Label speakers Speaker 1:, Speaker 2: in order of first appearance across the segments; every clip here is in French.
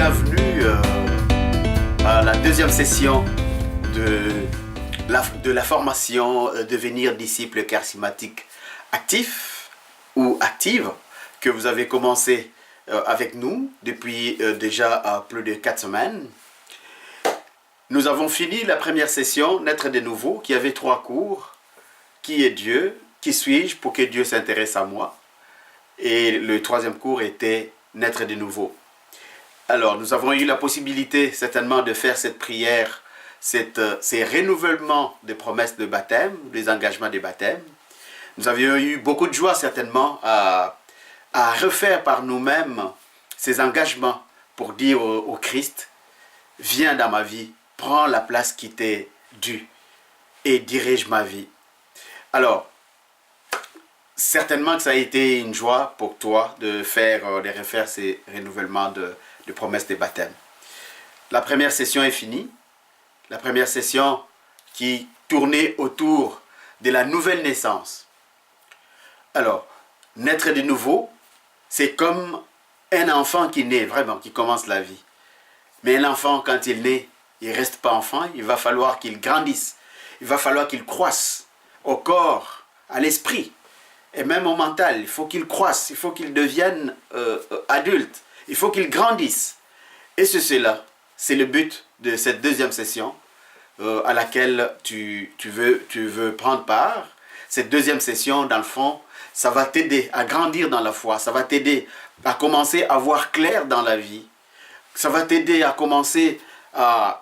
Speaker 1: bienvenue à la deuxième session de la formation Devenir disciple charismatique actif ou active que vous avez commencé avec nous depuis déjà plus de 4 semaines. Nous avons fini la première session, Naître de nouveau, qui avait 3 cours. Qui est Dieu? Qui suis-je pour que Dieu s'intéresse à moi? Et le 3e cours était Naître de nouveau. Alors, nous avons eu la possibilité certainement de faire cette prière, ces renouvellements des promesses de baptême, des engagements de baptême. Nous avions eu beaucoup de joie certainement à refaire par nous-mêmes ces engagements pour dire au Christ, viens dans ma vie, prends la place qui t'est due et dirige ma vie. Alors, certainement que ça a été une joie pour toi de refaire ces renouvellements de promesses de baptême. La première session est finie. La première session qui tournait autour de la nouvelle naissance. Alors, naître de nouveau, c'est comme un enfant qui naît, vraiment, qui commence la vie. Mais un enfant, quand il naît, il ne reste pas enfant, il va falloir qu'il grandisse. Il va falloir qu'il croisse au corps, à l'esprit, et même au mental. Il faut qu'il croisse, il faut qu'il devienne adulte, il faut qu'il grandisse. Et cela, c'est le but de cette deuxième session à laquelle tu veux prendre part. Cette deuxième session, dans le fond, ça va t'aider à grandir dans la foi, ça va t'aider à commencer à voir clair dans la vie. Ça va t'aider à commencer à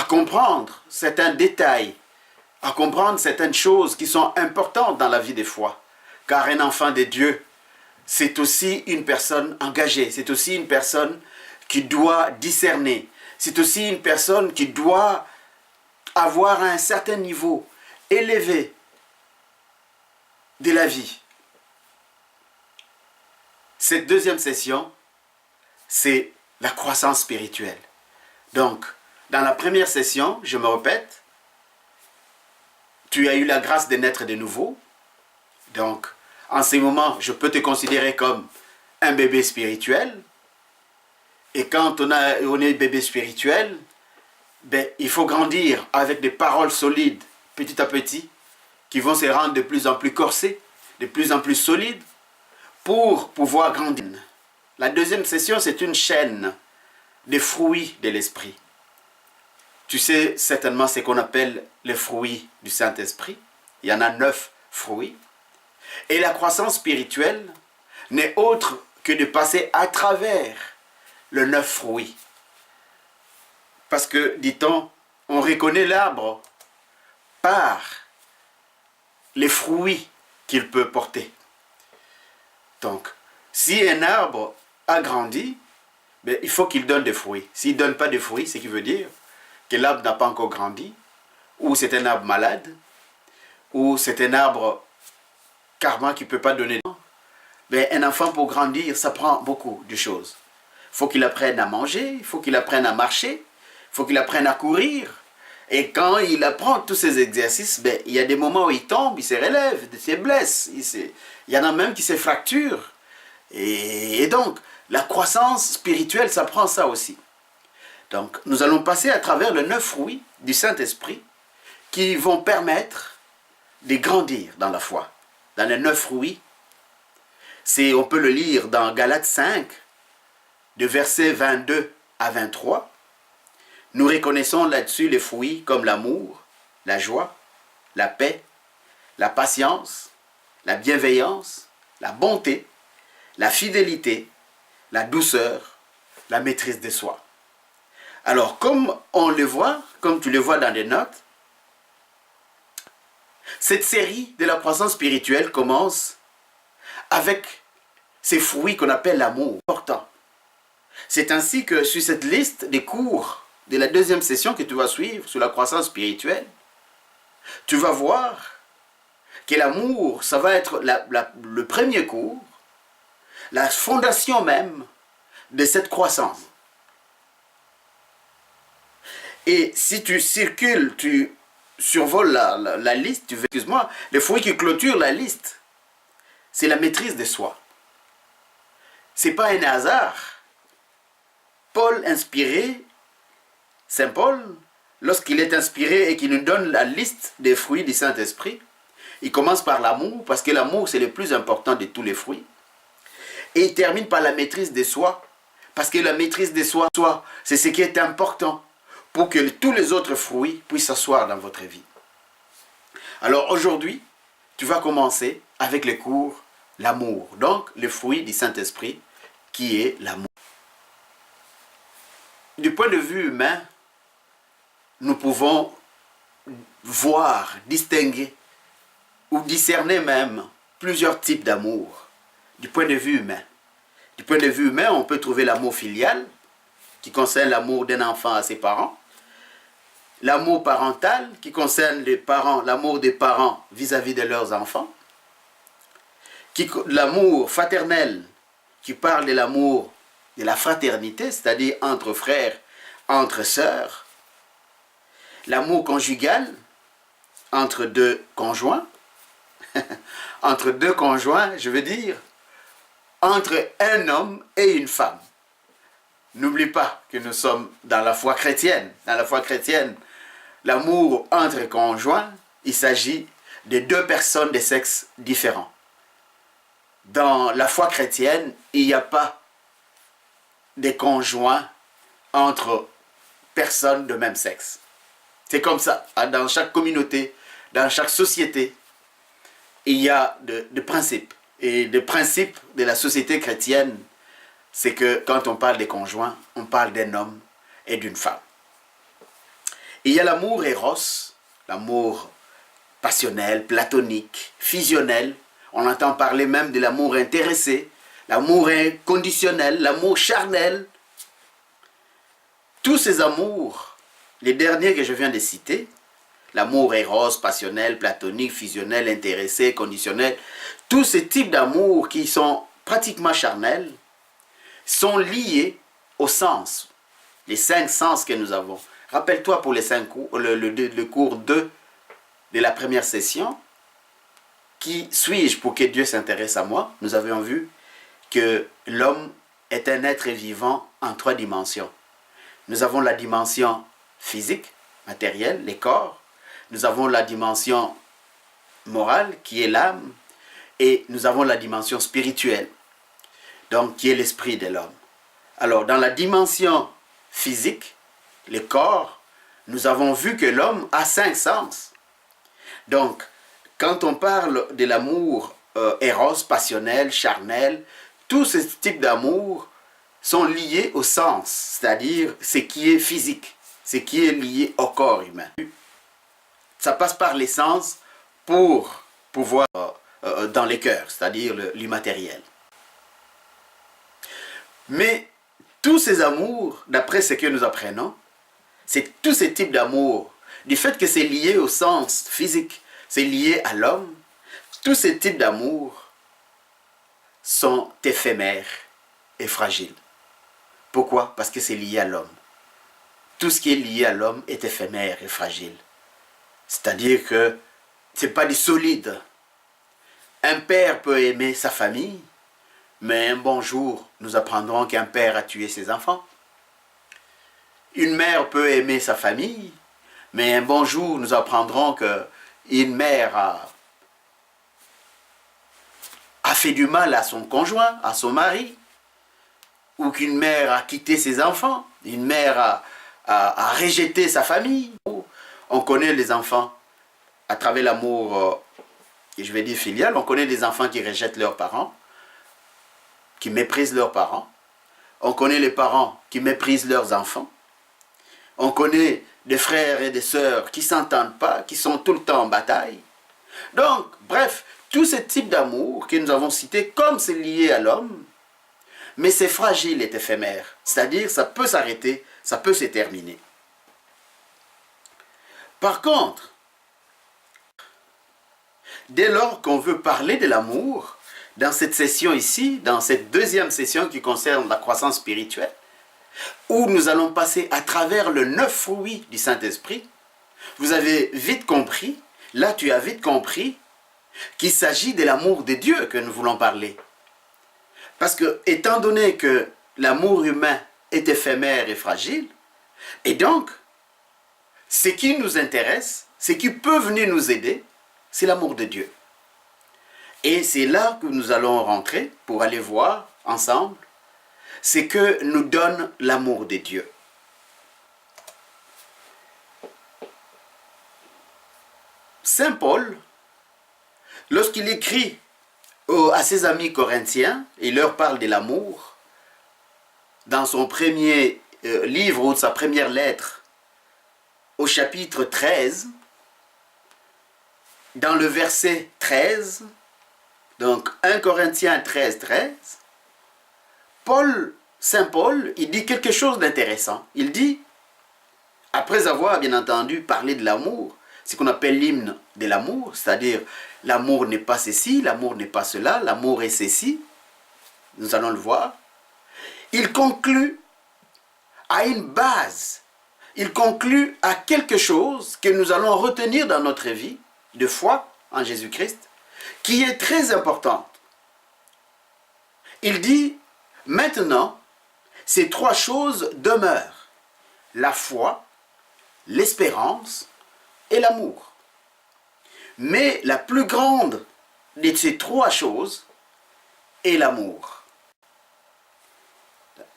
Speaker 1: comprendre certains détails, à comprendre certaines choses qui sont importantes dans la vie des foi. Car un enfant de Dieu, c'est aussi une personne engagée, c'est aussi une personne qui doit discerner, c'est aussi une personne qui doit avoir un certain niveau élevé de la vie. Cette deuxième session, c'est la croissance spirituelle. Donc, dans la première session, je me répète, tu as eu la grâce de naître de nouveau. Donc, en ce moment, je peux te considérer comme un bébé spirituel. Et quand on est bébé spirituel, il faut grandir avec des paroles solides, petit à petit, qui vont se rendre de plus en plus corsées, de plus en plus solides, pour pouvoir grandir. La deuxième session, c'est une chaîne des fruits de l'esprit. Tu sais certainement ce qu'on appelle les fruits du Saint-Esprit. Il y en a 9 fruits. Et la croissance spirituelle n'est autre que de passer à travers les 9 fruits. Parce que, dit-on, on reconnaît l'arbre par les fruits qu'il peut porter. Donc, si un arbre a grandi, il faut qu'il donne des fruits. S'il ne donne pas de fruits, ce qui veut dire que l'arbre n'a pas encore grandi, ou c'est un arbre malade, ou c'est un arbre carrément qui ne peut pas donner. Un enfant pour grandir, ça prend beaucoup de choses. Il faut qu'il apprenne à manger, il faut qu'il apprenne à marcher, il faut qu'il apprenne à courir. Et quand il apprend tous ces exercices, il y a des moments où il tombe, il se relève, il se blesse. Il y en a même qui se fracturent. Et donc, la croissance spirituelle, ça prend ça aussi. Donc, nous allons passer à travers les 9 fruits du Saint-Esprit qui vont permettre de grandir dans la foi. Dans les 9 fruits, on peut le lire dans Galates 5, de versets 22 à 23. Nous reconnaissons là-dessus les fruits comme l'amour, la joie, la paix, la patience, la bienveillance, la bonté, la fidélité, la douceur, la maîtrise de soi. Alors, comme on le voit, comme tu le vois dans les notes, cette série de la croissance spirituelle commence avec ces fruits qu'on appelle l'amour. Important. C'est ainsi que sur cette liste des cours de la deuxième session que tu vas suivre sur la croissance spirituelle, tu vas voir que l'amour, ça va être le premier cours, la fondation même de cette croissance. Et si tu circules, tu survoles la liste, excuse-moi, les fruits qui clôturent la liste, c'est la maîtrise de soi. Ce n'est pas un hasard Paul inspiré, Saint Paul, lorsqu'il est inspiré et qu'il nous donne la liste des fruits du Saint-Esprit, il commence par l'amour, parce que l'amour c'est le plus important de tous les fruits. Et il termine par la maîtrise de soi, parce que la maîtrise de soi, c'est ce qui est important pour que tous les autres fruits puissent s'asseoir dans votre vie. Alors aujourd'hui, tu vas commencer avec le cours l'amour, donc le fruit du Saint-Esprit qui est l'amour. Du point de vue humain, nous pouvons voir, distinguer ou discerner même plusieurs types d'amour du point de vue humain. Du point de vue humain, on peut trouver l'amour filial qui concerne l'amour d'un enfant à ses parents, l'amour parental qui concerne les parents, l'amour des parents vis-à-vis de leurs enfants, l'amour fraternel qui parle de l'amour de la fraternité, c'est-à-dire entre frères, entre sœurs, l'amour conjugal entre deux conjoints, entre deux conjoints, je veux dire, entre un homme et une femme. N'oublie pas que nous sommes dans la foi chrétienne. Dans la foi chrétienne, l'amour entre conjoints, il s'agit de deux personnes de sexe différents. Dans la foi chrétienne, il n'y a pas de conjoints entre personnes de même sexe. C'est comme ça. Dans chaque communauté, dans chaque société, il y a des principes. Et le principe de la société chrétienne, c'est que quand on parle des conjoints, on parle d'un homme et d'une femme. Il y a l'amour éros, l'amour passionnel, platonique, fusionnel. On entend parler même de l'amour intéressé, l'amour inconditionnel, l'amour charnel. Tous ces amours, les derniers que je viens de citer, l'amour éros, passionnel, platonique, fusionnel, intéressé, conditionnel, tous ces types d'amour qui sont pratiquement charnels sont liés au sens, les 5 sens que nous avons. Rappelle-toi pour les 5 cours, le cours 2 de la première session, qui suis-je pour que Dieu s'intéresse à moi? Nous avions vu que l'homme est un être vivant en 3 dimensions. Nous avons la dimension physique, matérielle, les corps. Nous avons la dimension morale, qui est l'âme. Et nous avons la dimension spirituelle, donc qui est l'esprit de l'homme. Alors, dans la dimension physique, le corps, nous avons vu que l'homme a 5 sens. Donc, quand on parle de l'amour éros, passionnel, charnel, tous ces types d'amour sont liés au sens, c'est-à-dire ce qui est physique, ce qui est lié au corps humain. Ça passe par les sens pour pouvoir dans les cœurs, c'est-à-dire l'immatériel. Mais tous ces amours, d'après ce que nous apprenons, c'est tous ces types d'amour, du fait que c'est lié au sens physique, c'est lié à l'homme, tous ces types d'amour sont éphémères et fragiles. Pourquoi? Parce que c'est lié à l'homme. Tout ce qui est lié à l'homme est éphémère et fragile. C'est-à-dire que ce n'est pas du solide. Un père peut aimer sa famille, mais un bon jour, nous apprendrons qu'un père a tué ses enfants. Une mère peut aimer sa famille, mais un bon jour, nous apprendrons qu'une mère a fait du mal à son conjoint, à son mari, ou qu'une mère a quitté ses enfants, une mère a rejeté sa famille. On connaît les enfants à travers l'amour, je vais dire filial, on connaît des enfants qui rejettent leurs parents, qui méprisent leurs parents. On connaît les parents qui méprisent leurs enfants. On connaît des frères et des sœurs qui ne s'entendent pas, qui sont tout le temps en bataille. Donc, bref, tous ces types d'amour que nous avons cités, comme c'est lié à l'homme, mais c'est fragile et éphémère. C'est-à-dire, ça peut s'arrêter, ça peut se terminer. Par contre, dès lors qu'on veut parler de l'amour, dans cette session ici, dans cette deuxième session qui concerne la croissance spirituelle, où nous allons passer à travers le 9 fruits du Saint-Esprit, vous avez vite compris, là tu as vite compris, qu'il s'agit de l'amour de Dieu que nous voulons parler. Parce que, étant donné que l'amour humain est éphémère et fragile. Et donc, ce qui nous intéresse, ce qui peut venir nous aider, c'est l'amour de Dieu. Et c'est là que nous allons rentrer pour aller voir ensemble ce que nous donne l'amour de Dieu. Saint Paul, lorsqu'il écrit à ses amis corinthiens, il leur parle de l'amour, dans son premier livre ou sa première lettre, au chapitre 13, dans le verset 13, donc 1 Corinthiens 13, 13, Saint Paul, il dit quelque chose d'intéressant. Il dit, après avoir bien entendu parlé de l'amour, ce qu'on appelle l'hymne de l'amour, c'est-à-dire l'amour n'est pas ceci, l'amour n'est pas cela, l'amour est ceci, nous allons le voir. Il conclut à une base, il conclut à quelque chose que nous allons retenir dans notre vie de foi en Jésus-Christ, qui est très importante. Il dit, maintenant, ces trois choses demeurent, la foi, l'espérance et l'amour. Mais la plus grande de ces trois choses est l'amour.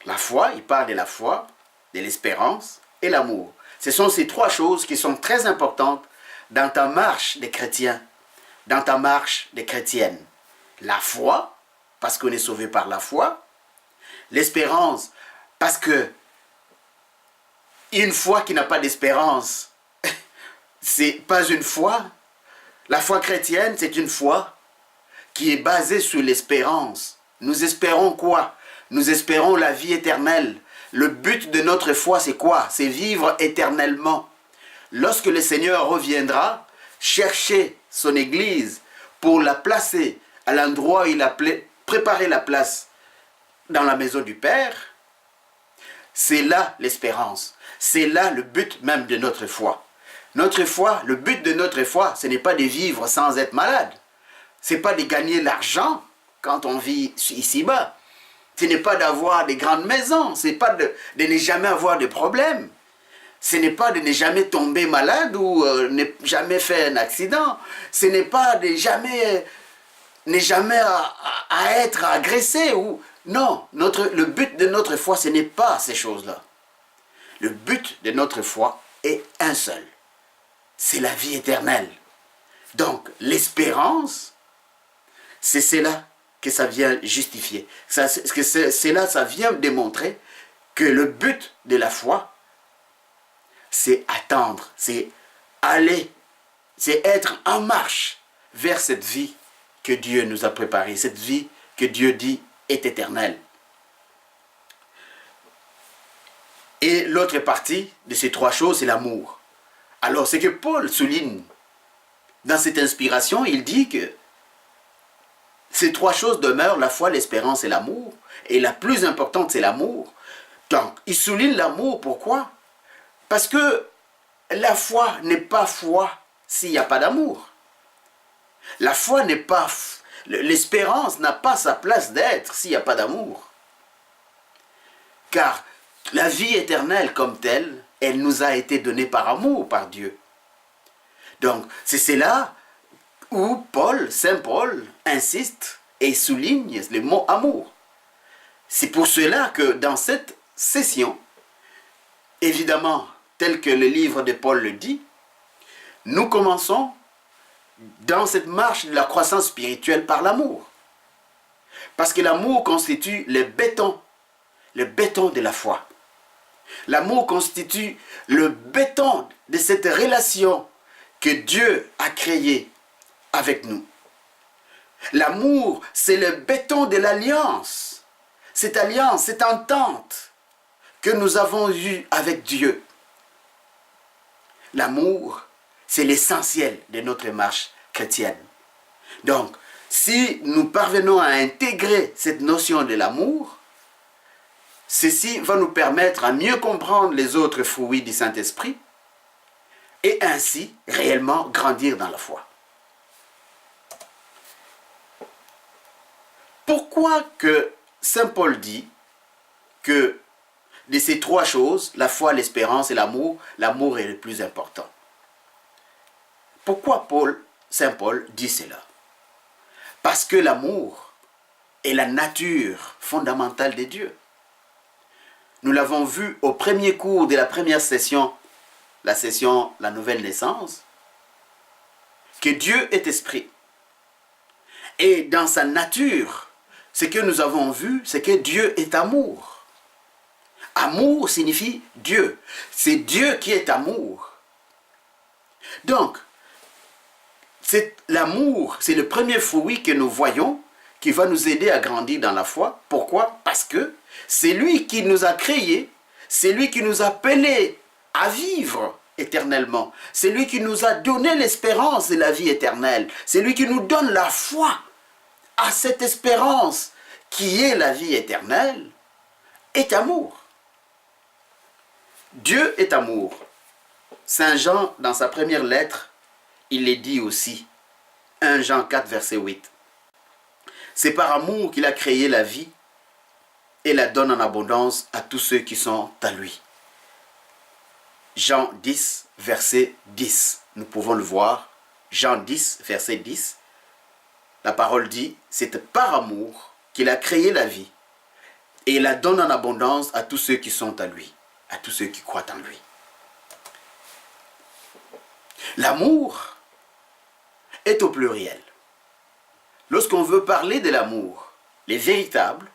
Speaker 1: La foi, il parle de la foi, de l'espérance et l'amour. Ce sont ces trois choses qui sont très importantes dans ta marche des chrétiens, dans ta marche des chrétiennes. La foi, parce qu'on est sauvé par la foi. L'espérance, parce que une foi qui n'a pas d'espérance, c'est pas une foi. La foi chrétienne, c'est une foi qui est basée sur l'espérance. Nous espérons quoi? Nous espérons la vie éternelle. Le but de notre foi, c'est quoi? C'est vivre éternellement. Lorsque le Seigneur reviendra, chercher son Église pour la placer à l'endroit où il a préparé la place dans la maison du Père, c'est là l'espérance. C'est là le but même de notre foi. Notre foi, le but de notre foi, ce n'est pas de vivre sans être malade. Ce n'est pas de gagner l'argent quand on vit ici-bas. Ce n'est pas d'avoir des grandes maisons. Ce n'est pas de ne jamais avoir de problèmes. Ce n'est pas de ne jamais tomber malade ou ne jamais faire un accident. Ce n'est pas de ne jamais à être agressé. Non, le but de notre foi, ce n'est pas ces choses-là. Le but de notre foi est un seul. C'est la vie éternelle. Donc, l'espérance, c'est cela que ça vient justifier. C'est là, ça vient démontrer que le but de la foi, c'est attendre, c'est aller, c'est être en marche vers cette vie que Dieu nous a préparée, cette vie que Dieu dit est éternelle. Et l'autre partie de ces trois choses, c'est l'amour. Alors, c'est que Paul souligne dans cette inspiration, il dit que ces trois choses demeurent, la foi, l'espérance et l'amour. Et la plus importante, c'est l'amour. Donc, il souligne l'amour, pourquoi? Parce que la foi n'est pas foi s'il n'y a pas d'amour. La foi n'est pas... L'espérance n'a pas sa place d'être s'il n'y a pas d'amour. Car la vie éternelle comme telle, elle nous a été donnée par amour, par Dieu. Donc, c'est là où Saint Paul, insiste et souligne le mot amour. C'est pour cela que dans cette session, évidemment, tel que le livre de Paul le dit, nous commençons dans cette marche de la croissance spirituelle par l'amour. Parce que l'amour constitue le béton de la foi. L'amour constitue le béton de cette relation que Dieu a créée avec nous. L'amour, c'est le béton de l'alliance. Cette alliance, cette entente que nous avons eue avec Dieu. L'amour, c'est l'essentiel de notre marche chrétienne. Donc, si nous parvenons à intégrer cette notion de l'amour, ceci va nous permettre à mieux comprendre les autres fruits du Saint-Esprit et ainsi réellement grandir dans la foi. Pourquoi que Saint Paul dit que de ces trois choses, la foi, l'espérance et l'amour, l'amour est le plus important. Pourquoi Saint Paul dit cela? Parce que l'amour est la nature fondamentale de Dieu. Nous l'avons vu au premier cours de la première session, la nouvelle naissance, que Dieu est esprit. Et dans sa nature, ce que nous avons vu, c'est que Dieu est amour. Amour signifie Dieu. C'est Dieu qui est amour. Donc, l'amour, c'est le premier fruit que nous voyons qui va nous aider à grandir dans la foi. Pourquoi? Parce que c'est lui qui nous a créés, c'est lui qui nous a appelés à vivre éternellement. C'est lui qui nous a donné l'espérance de la vie éternelle. C'est lui qui nous donne la foi à cette espérance qui est la vie éternelle, est amour. Dieu est amour. Saint Jean, dans sa première lettre, il est dit aussi, 1 Jean 4, verset 8. C'est par amour qu'il a créé la vie et la donne en abondance à tous ceux qui sont à lui. Jean 10, verset 10. Nous pouvons le voir. Jean 10, verset 10. La parole dit, c'est par amour qu'il a créé la vie et la donne en abondance à tous ceux qui sont à lui, à tous ceux qui croient en lui. L'amour est au pluriel. Lorsqu'on veut parler de l'amour, les véritables,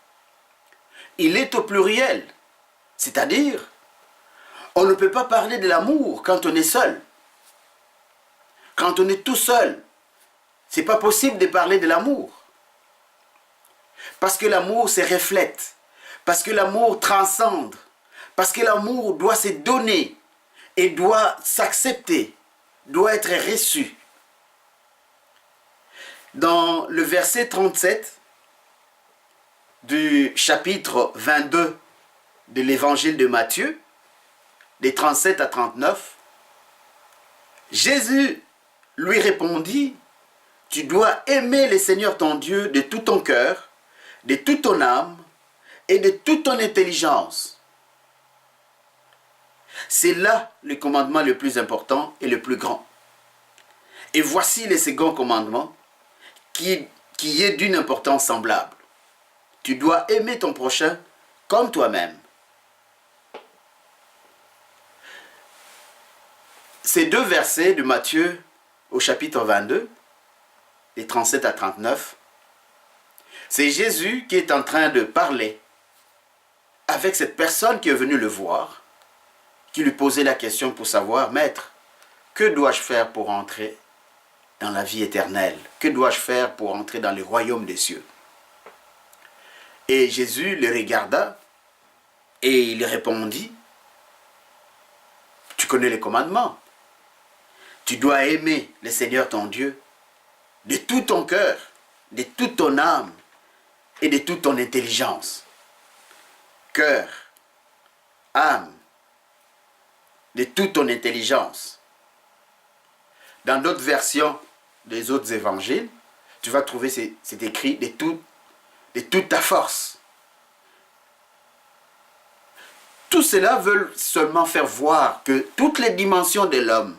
Speaker 1: il est au pluriel. C'est-à-dire, on ne peut pas parler de l'amour quand on est seul. Quand on est tout seul, c'est pas possible de parler de l'amour. Parce que l'amour se reflète. Parce que l'amour transcende. Parce que l'amour doit se donner et doit s'accepter, doit être reçu. Dans le verset 37 du chapitre 22 de l'évangile de Matthieu, des 37 à 39, Jésus lui répondit, « Tu dois aimer le Seigneur ton Dieu de tout ton cœur, de toute ton âme et de toute ton intelligence. » C'est là le commandement le plus important et le plus grand. Et voici le second commandement qui est d'une importance semblable. Tu dois aimer ton prochain comme toi-même. Ces deux versets de Matthieu au chapitre 22, les 37 à 39, c'est Jésus qui est en train de parler avec cette personne qui est venue le voir, qui lui posait la question pour savoir, « Maître, que dois-je faire pour entrer dans la vie éternelle? Que dois-je faire pour entrer dans le royaume des cieux ?» Et Jésus le regarda et il répondit, « Tu connais les commandements. Tu dois aimer le Seigneur ton Dieu de tout ton cœur, de toute ton âme et de toute ton intelligence. » Cœur, âme, de toute ton intelligence. Dans d'autres versions des autres évangiles, tu vas trouver c'est écrit de toute ta force. Tout cela veut seulement faire voir que toutes les dimensions de l'homme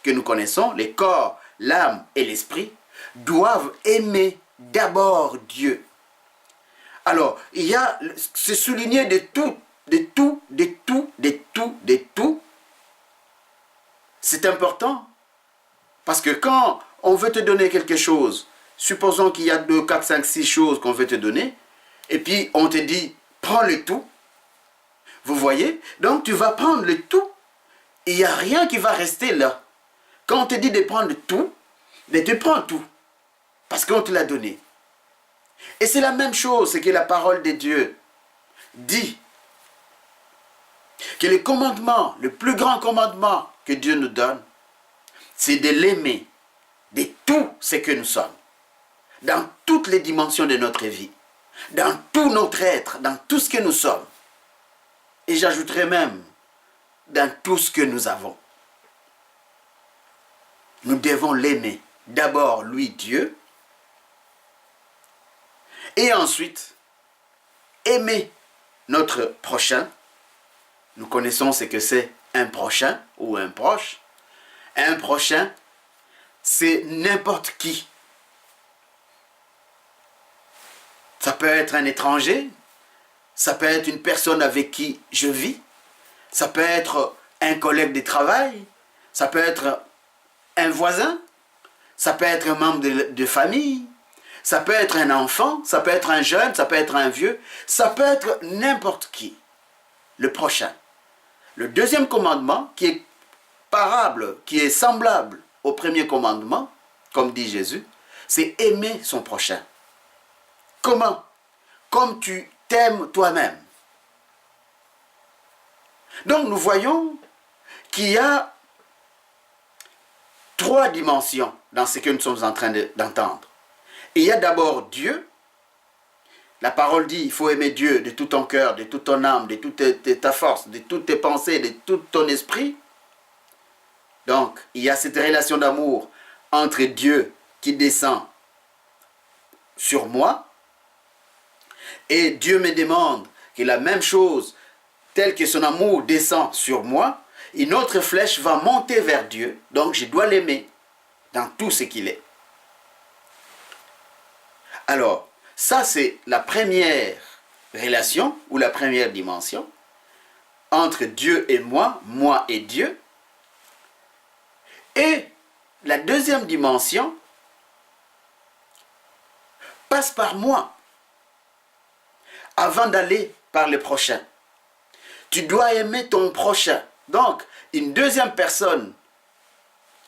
Speaker 1: que nous connaissons, les corps, l'âme et l'esprit, doivent aimer d'abord Dieu. Alors, il y a c'est souligné de tout. C'est important. Parce que quand on veut te donner quelque chose, supposons qu'il y a 2, 4, 5, 6 choses qu'on veut te donner, et puis on te dit, prends le tout. Vous voyez? Donc tu vas prendre le tout, et il n'y a rien qui va rester là. Quand on te dit de prendre tout, mais tu prends tout. Parce qu'on te l'a donné. Et c'est la même chose que la parole de Dieu dit. Que le commandement, le plus grand commandement que Dieu nous donne, c'est de l'aimer de tout ce que nous sommes. Dans toutes les dimensions de notre vie. Dans tout notre être, dans tout ce que nous sommes. Et j'ajouterai même, dans tout ce que nous avons. Nous devons l'aimer. D'abord, lui, Dieu. Et ensuite, aimer notre prochain nous connaissons ce que c'est un prochain ou un proche. Un prochain, c'est n'importe qui. Ça peut être un étranger, ça peut être une personne avec qui je vis, ça peut être un collègue de travail, ça peut être un voisin, ça peut être un membre de famille, ça peut être un enfant, ça peut être un jeune, ça peut être un vieux, ça peut être n'importe qui. Le prochain. Le deuxième commandement, qui est parable, qui est semblable au premier commandement, comme dit Jésus, c'est aimer son prochain. Comment? Comme tu t'aimes toi-même. Donc nous voyons qu'il y a 3 dimensions dans ce que nous sommes en train d'entendre. Il y a d'abord Dieu. La parole dit, il faut aimer Dieu de tout ton cœur, de toute ton âme, de toute ta force, de toutes tes pensées, de tout ton esprit. Donc, il y a cette relation d'amour entre Dieu qui descend sur moi. Et Dieu me demande que la même chose, telle que son amour descend sur moi, une autre flèche va monter vers Dieu. Donc, je dois l'aimer dans tout ce qu'il est. Alors, ça c'est la première relation ou la première dimension entre Dieu et moi et Dieu. Et la deuxième dimension passe par moi avant d'aller par le prochain. Tu dois aimer ton prochain. Donc, une deuxième personne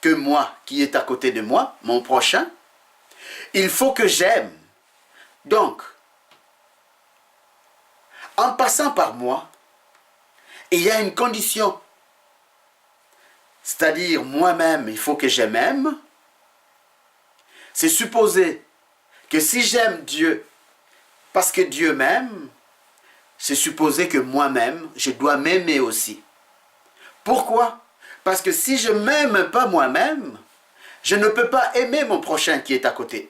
Speaker 1: que moi, qui est à côté de moi, mon prochain, il faut que j'aime. Donc, en passant par moi, il y a une condition. C'est-à-dire, moi-même, il faut que je m'aime. C'est supposer que si j'aime Dieu parce que Dieu m'aime, c'est supposer que moi-même, je dois m'aimer aussi. Pourquoi? Parce que si je ne m'aime pas moi-même, je ne peux pas aimer mon prochain qui est à côté.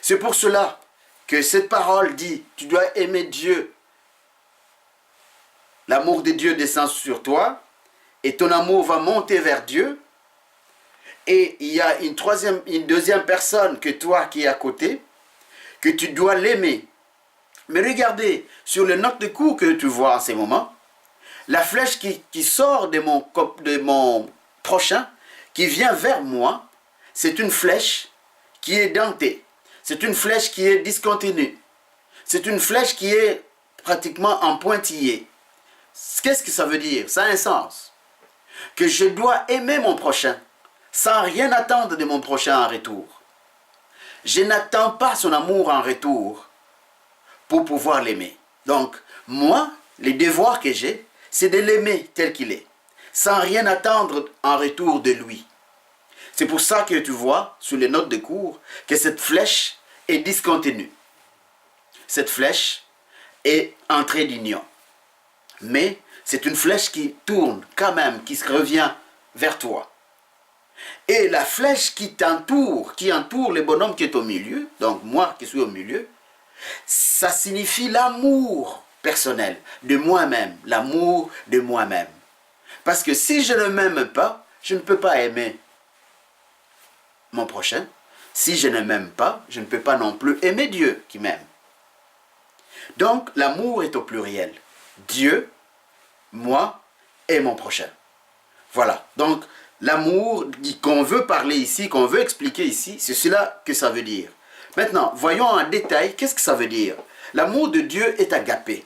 Speaker 1: C'est pour cela que cette parole dit, tu dois aimer Dieu. L'amour de Dieu descend sur toi et ton amour va monter vers Dieu. Et il y a une deuxième personne que toi qui est à côté, que tu dois l'aimer. Mais regardez, sur le note de cours que tu vois en ce moment, la flèche qui sort de mon prochain, qui vient vers moi, c'est une flèche qui est dentée. C'est une flèche qui est discontinue. C'est une flèche qui est pratiquement en pointillé. Qu'est-ce que ça veut dire? Ça a un sens. Que je dois aimer mon prochain sans rien attendre de mon prochain en retour. Je n'attends pas son amour en retour pour pouvoir l'aimer. Donc, moi, les devoirs que j'ai, c'est de l'aimer tel qu'il est, sans rien attendre en retour de lui. C'est pour ça que tu vois, sur les notes de cours, que cette flèche est discontinue. Cette flèche est en trait d'union. Mais c'est une flèche qui tourne quand même, qui se revient vers toi. Et la flèche qui t'entoure, qui entoure le bonhomme qui est au milieu, donc moi qui suis au milieu, ça signifie l'amour personnel de moi-même, l'amour de moi-même. Parce que si je ne m'aime pas, je ne peux pas aimer mon prochain. Si je ne m'aime pas, je ne peux pas non plus aimer Dieu qui m'aime. Donc, l'amour est au pluriel. Dieu, moi et mon prochain. Voilà. Donc, l'amour qu'on veut parler ici, qu'on veut expliquer ici, c'est cela que ça veut dire. Maintenant, voyons en détail, qu'est-ce que ça veut dire? L'amour de Dieu est agapé.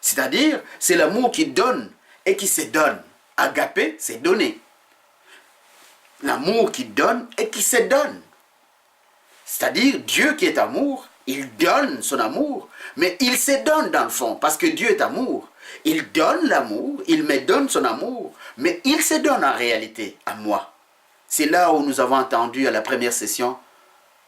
Speaker 1: C'est-à-dire, c'est l'amour qui donne et qui se donne. Agapé, c'est donner. L'amour qui donne et qui se donne. C'est-à-dire, Dieu qui est amour, il donne son amour, mais il se donne dans le fond, parce que Dieu est amour. Il donne l'amour, il me donne son amour, mais il se donne en réalité à moi. C'est là où nous avons entendu à la première session,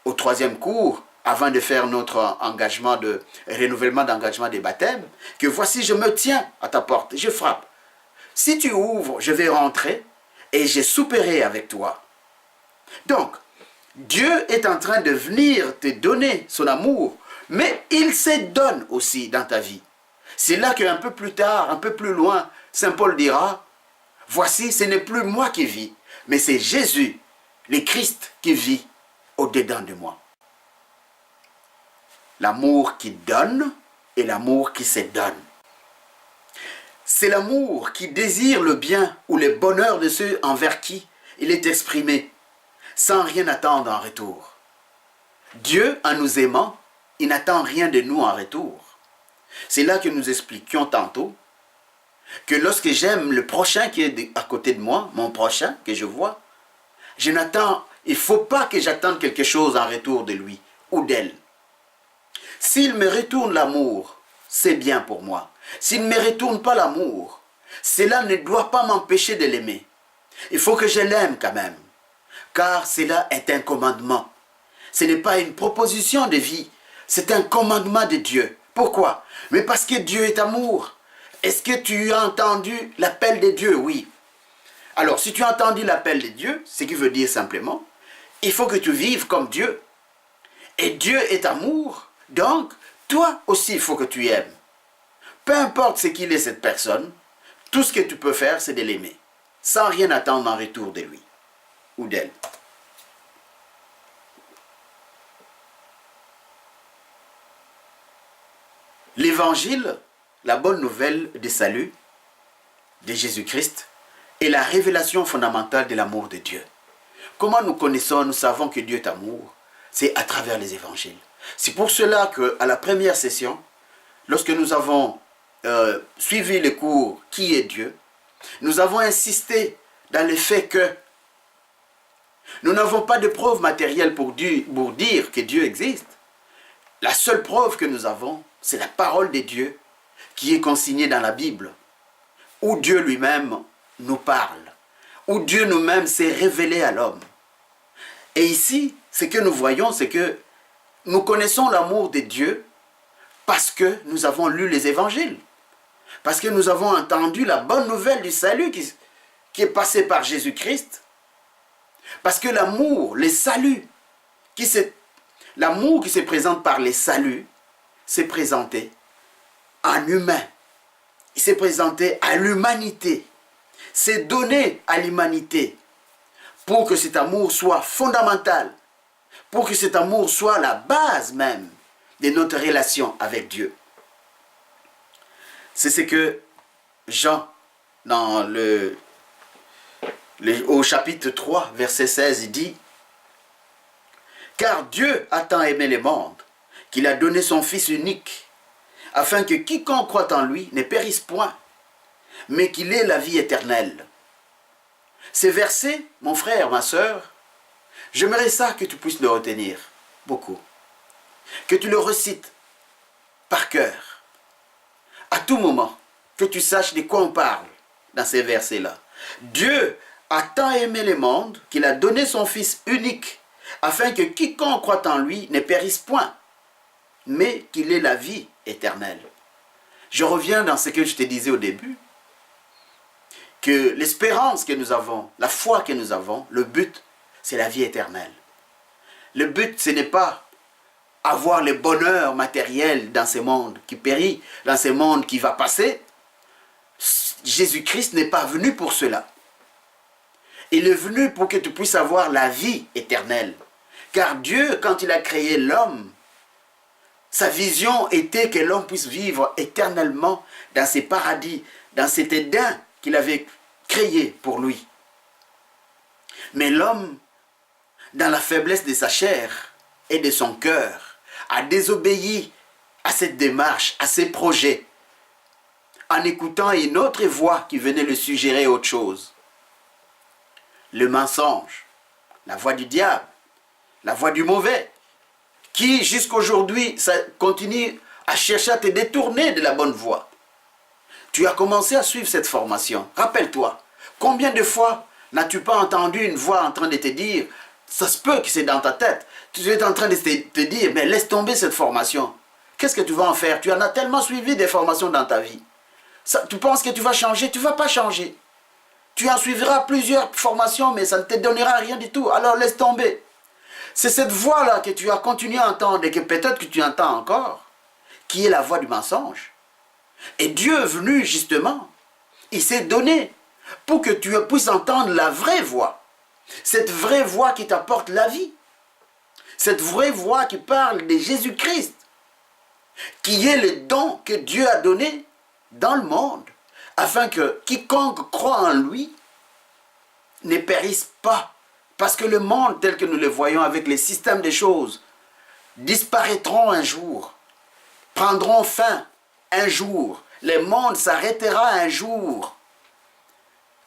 Speaker 1: au 3e cours, avant de faire notre engagement de renouvellement d'engagement des baptêmes, que voici je me tiens à ta porte, je frappe. Si tu ouvres, je vais rentrer et je souperai avec toi. Donc, Dieu est en train de venir te donner son amour, mais il se donne aussi dans ta vie. C'est là qu'un peu plus tard, un peu plus loin, Saint Paul dira, « Voici, ce n'est plus moi qui vis, mais c'est Jésus, le Christ, qui vit au-dedans de moi. » L'amour qui donne et l'amour qui se donne. C'est l'amour qui désire le bien ou le bonheur de ceux envers qui il est exprimé, sans rien attendre en retour. Dieu, en nous aimant, il n'attend rien de nous en retour. C'est là que nous expliquions tantôt que lorsque j'aime le prochain qui est à côté de moi, mon prochain que je vois, il ne faut pas que j'attende quelque chose en retour de lui ou d'elle. S'il me retourne l'amour, c'est bien pour moi. S'il ne me retourne pas l'amour, cela ne doit pas m'empêcher de l'aimer. Il faut que je l'aime quand même, car cela est un commandement. Ce n'est pas une proposition de vie, c'est un commandement de Dieu. Pourquoi? Mais parce que Dieu est amour. Est-ce que tu as entendu l'appel de Dieu? Oui. Alors, si tu as entendu l'appel de Dieu, ce qui veut dire simplement, il faut que tu vives comme Dieu. Et Dieu est amour, donc toi aussi il faut que tu aimes. Peu importe ce qu'il est cette personne, tout ce que tu peux faire, c'est de l'aimer, sans rien attendre en retour de lui ou d'elle. L'évangile, la bonne nouvelle du salut de Jésus-Christ, est la révélation fondamentale de l'amour de Dieu. Comment nous connaissons, nous savons que Dieu est amour? C'est à travers les évangiles. C'est pour cela qu'à la première session, lorsque nous avons suivi le cours « Qui est Dieu ?», nous avons insisté dans le fait que nous n'avons pas de preuve matérielle pour dire que Dieu existe. La seule preuve que nous avons, c'est la parole de Dieu qui est consignée dans la Bible, où Dieu lui-même nous parle, où Dieu nous-mêmes s'est révélé à l'homme. Et ici, ce que nous voyons, c'est que nous connaissons l'amour de Dieu parce que nous avons lu les évangiles, parce que nous avons entendu la bonne nouvelle du salut qui est passée par Jésus-Christ, parce que l'amour, le salut, l'amour qui se présente par les saluts, s'est présenté en humain, il s'est présenté à l'humanité, s'est donné à l'humanité pour que cet amour soit fondamental, pour que cet amour soit la base même de notre relation avec Dieu. C'est ce que Jean, au chapitre 3, verset 16, il dit « Car Dieu a tant aimé le monde, qu'il a donné son Fils unique, afin que quiconque croit en lui ne périsse point, mais qu'il ait la vie éternelle. » Ces versets, mon frère, ma sœur, j'aimerais ça que tu puisses le retenir beaucoup, que tu le recites par cœur, à tout moment, que tu saches de quoi on parle dans ces versets-là. Dieu a tant aimé le monde qu'il a donné son Fils unique, afin que quiconque croit en lui ne périsse point, mais qu'il ait la vie éternelle. Je reviens dans ce que je te disais au début, que l'espérance que nous avons, la foi que nous avons, le but, c'est la vie éternelle. Le but, ce n'est pas avoir le bonheur matériel dans ce monde qui périt, dans ce monde qui va passer. Jésus-Christ n'est pas venu pour cela. Il est venu pour que tu puisses avoir la vie éternelle. Car Dieu, quand il a créé l'homme, sa vision était que l'homme puisse vivre éternellement dans ses paradis, dans cet Éden qu'il avait créé pour lui. Mais l'homme, dans la faiblesse de sa chair et de son cœur, a désobéi à cette démarche, à ces projets, en écoutant une autre voix qui venait le suggérer autre chose. Le mensonge, la voix du diable, la voix du mauvais, qui jusqu'aujourd'hui continue à chercher à te détourner de la bonne voie. Tu as commencé à suivre cette formation. Rappelle-toi, combien de fois n'as-tu pas entendu une voix en train de te dire, ça se peut que c'est dans ta tête, tu es en train de te dire, mais laisse tomber cette formation. Qu'est-ce que tu vas en faire? Tu en as tellement suivi des formations dans ta vie. Tu penses que tu vas changer? Tu ne vas pas changer. Tu en suivras plusieurs formations, mais ça ne te donnera rien du tout. Alors laisse tomber. C'est cette voix-là que tu as continué à entendre et que peut-être que tu entends encore, qui est la voix du mensonge. Et Dieu est venu justement, il s'est donné pour que tu puisses entendre la vraie voix. Cette vraie voix qui t'apporte la vie. Cette vraie voix qui parle de Jésus-Christ, qui est le don que Dieu a donné dans le monde, afin que quiconque croit en lui ne périsse pas. Parce que le monde tel que nous le voyons avec les systèmes des choses disparaîtront un jour, prendront fin un jour. Le monde s'arrêtera un jour.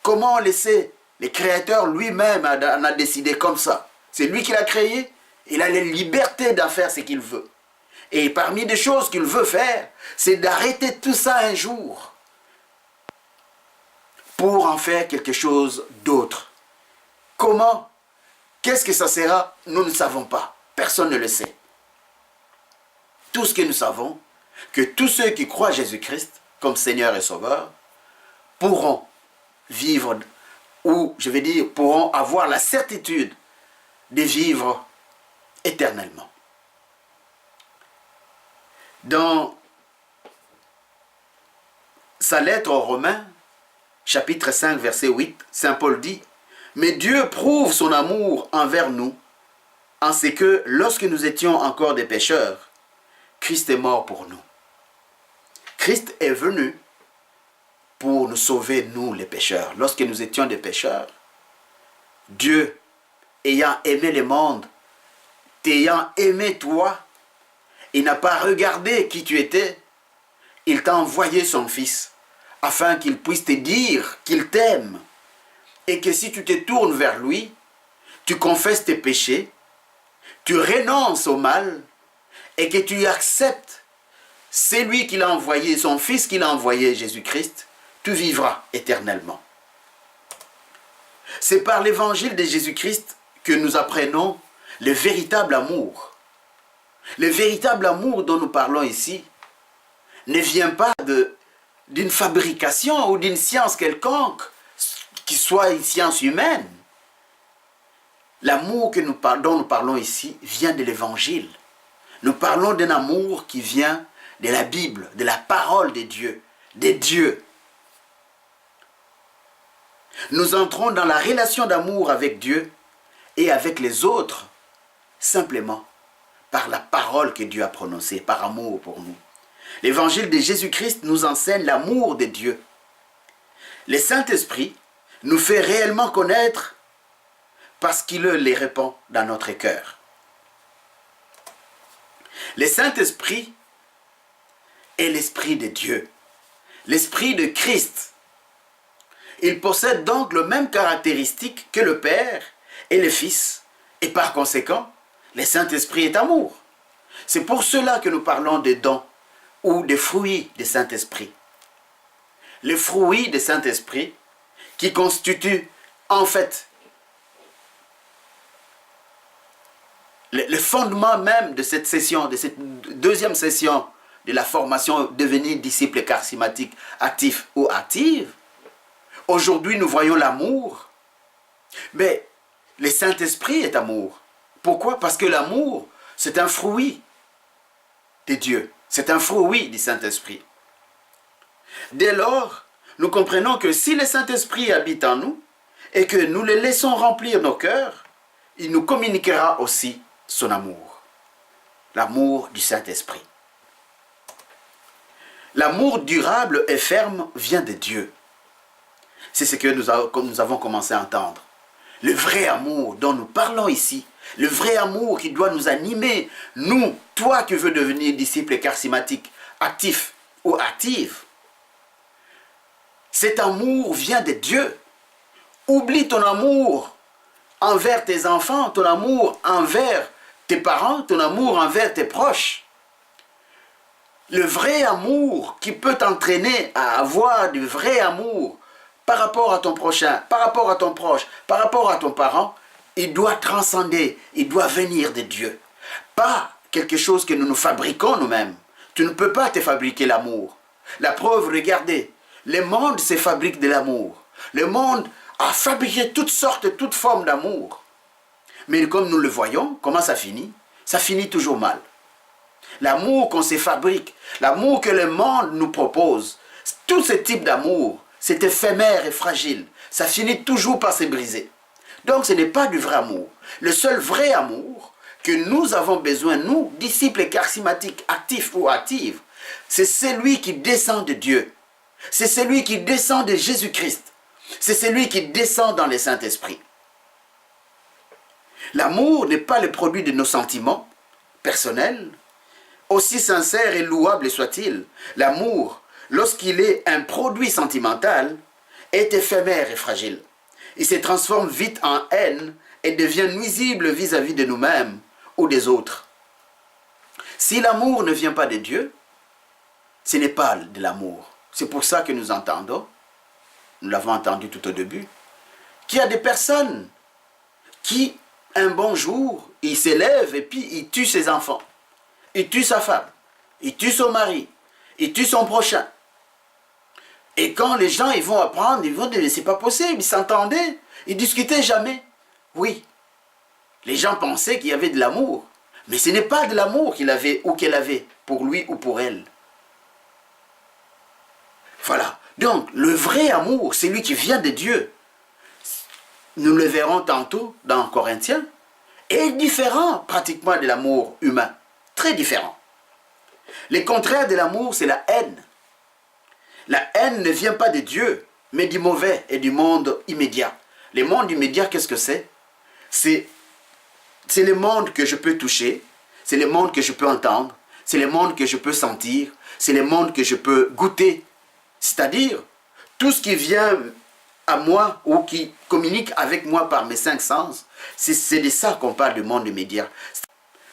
Speaker 1: Comment on le sait? Le Créateur lui-même en a décidé comme ça. C'est lui qui l'a créé. Il a la liberté d'en faire ce qu'il veut. Et parmi les choses qu'il veut faire, c'est d'arrêter tout ça un jour pour en faire quelque chose d'autre. Comment? Qu'est-ce que ça sera? Nous ne savons pas. Personne ne le sait. Tout ce que nous savons, que tous ceux qui croient Jésus-Christ comme Seigneur et Sauveur pourront vivre, ou je vais dire, pourront avoir la certitude de vivre éternellement. Dans sa lettre aux Romains, chapitre 5, verset 8, Saint Paul dit: « Mais Dieu prouve son amour envers nous, en ce que, lorsque nous étions encore des pécheurs, Christ est mort pour nous. » Christ est venu pour nous sauver, nous les pécheurs. Lorsque nous étions des pécheurs, Dieu, ayant aimé le monde, t'ayant aimé toi, il n'a pas regardé qui tu étais, il t'a envoyé son Fils, afin qu'il puisse te dire qu'il t'aime, et que si tu te tournes vers lui, tu confesses tes péchés, tu renonces au mal, et que tu acceptes c'est lui qui l'a envoyé, son Fils qui l'a envoyé, Jésus-Christ, tu vivras éternellement. C'est par l'évangile de Jésus-Christ que nous apprenons le véritable amour. Le véritable amour dont nous parlons ici ne vient pas d'une fabrication ou d'une science quelconque, qui soit une science humaine. L'amour dont nous parlons ici vient de l'évangile. Nous parlons d'un amour qui vient de la Bible, de la parole de Dieu, des dieux. Nous entrons dans la relation d'amour avec Dieu et avec les autres, simplement par la parole que Dieu a prononcée, par amour pour nous. L'évangile de Jésus-Christ nous enseigne l'amour de Dieu. Le Saint-Esprit nous fait réellement connaître parce qu'il les répand dans notre cœur. Le Saint-Esprit est l'Esprit de Dieu, l'Esprit de Christ. Il possède donc les mêmes caractéristiques que le Père et le Fils, et par conséquent, le Saint-Esprit est amour. C'est pour cela que nous parlons des dons ou des fruits du Saint-Esprit. Les fruits du Saint-Esprit qui constituent en fait le fondement même de cette session, de cette deuxième session de la formation devenir disciple charismatique actif ou active. Aujourd'hui, nous voyons l'amour, mais le Saint-Esprit est amour. Pourquoi? Parce que l'amour, c'est un fruit de Dieu. C'est un fruit du Saint-Esprit. Dès lors, nous comprenons que si le Saint-Esprit habite en nous et que nous le laissons remplir nos cœurs, il nous communiquera aussi son amour. L'amour du Saint-Esprit. L'amour durable et ferme vient de Dieu. C'est ce que nous avons commencé à entendre. Le vrai amour dont nous parlons ici, le vrai amour qui doit nous animer, nous, toi qui veux devenir disciple charismatique, actif ou active. Cet amour vient de Dieu. Oublie ton amour envers tes enfants, ton amour envers tes parents, ton amour envers tes proches. Le vrai amour qui peut t'entraîner à avoir du vrai amour par rapport à ton prochain, par rapport à ton proche, par rapport à ton parent, il doit transcender, il doit venir de Dieu. Pas quelque chose que nous nous fabriquons nous-mêmes. Tu ne peux pas te fabriquer l'amour. La preuve, regardez, le monde se fabrique de l'amour. Le monde a fabriqué toutes sortes, toutes formes d'amour. Mais comme nous le voyons, comment ça finit? Ça finit toujours mal. l'amour qu'on se fabrique, l'amour que le monde nous propose. Tout ce type d'amour, c'est éphémère et fragile. Ça finit toujours par se briser. Donc ce n'est pas du vrai amour. Le seul vrai amour que nous avons besoin, nous, disciples charismatiques, actifs ou actives, c'est celui qui descend de Dieu. C'est celui qui descend de Jésus-Christ. C'est celui qui descend dans le Saint-Esprit. L'amour n'est pas le produit de nos sentiments personnels, aussi sincère et louable soit-il. L'amour, lorsqu'il est un produit sentimental, est éphémère et fragile. Il se transforme vite en haine et devient nuisible vis-à-vis de nous-mêmes ou des autres. Si l'amour ne vient pas de Dieu, ce n'est pas de l'amour. C'est pour ça que nous entendons, nous l'avons entendu tout au début, qu'il y a des personnes qui, un bon jour, ils s'élèvent et puis ils tuent ses enfants. Ils tuent sa femme. Ils tuent son mari. Ils tuent son prochain. Et quand les gens ils vont apprendre, ils vont dire, c'est pas possible, ils s'entendaient, ils discutaient jamais. Oui, les gens pensaient qu'il y avait de l'amour, mais ce n'est pas de l'amour qu'il avait ou qu'elle avait pour lui ou pour elle. Voilà, donc le vrai amour, c'est lui qui vient de Dieu. Nous le verrons tantôt dans Corinthiens, est différent pratiquement de l'amour humain, très différent. Le contraire de l'amour, c'est la haine. La haine ne vient pas de Dieu, mais du mauvais et du monde immédiat. Le monde immédiat, qu'est-ce que c'est? C'est le monde que je peux toucher, c'est le monde que je peux entendre, c'est le monde que je peux sentir, c'est le monde que je peux goûter. C'est-à-dire, tout ce qui vient à moi ou qui communique avec moi par mes 5 sens, c'est de ça qu'on parle du monde immédiat.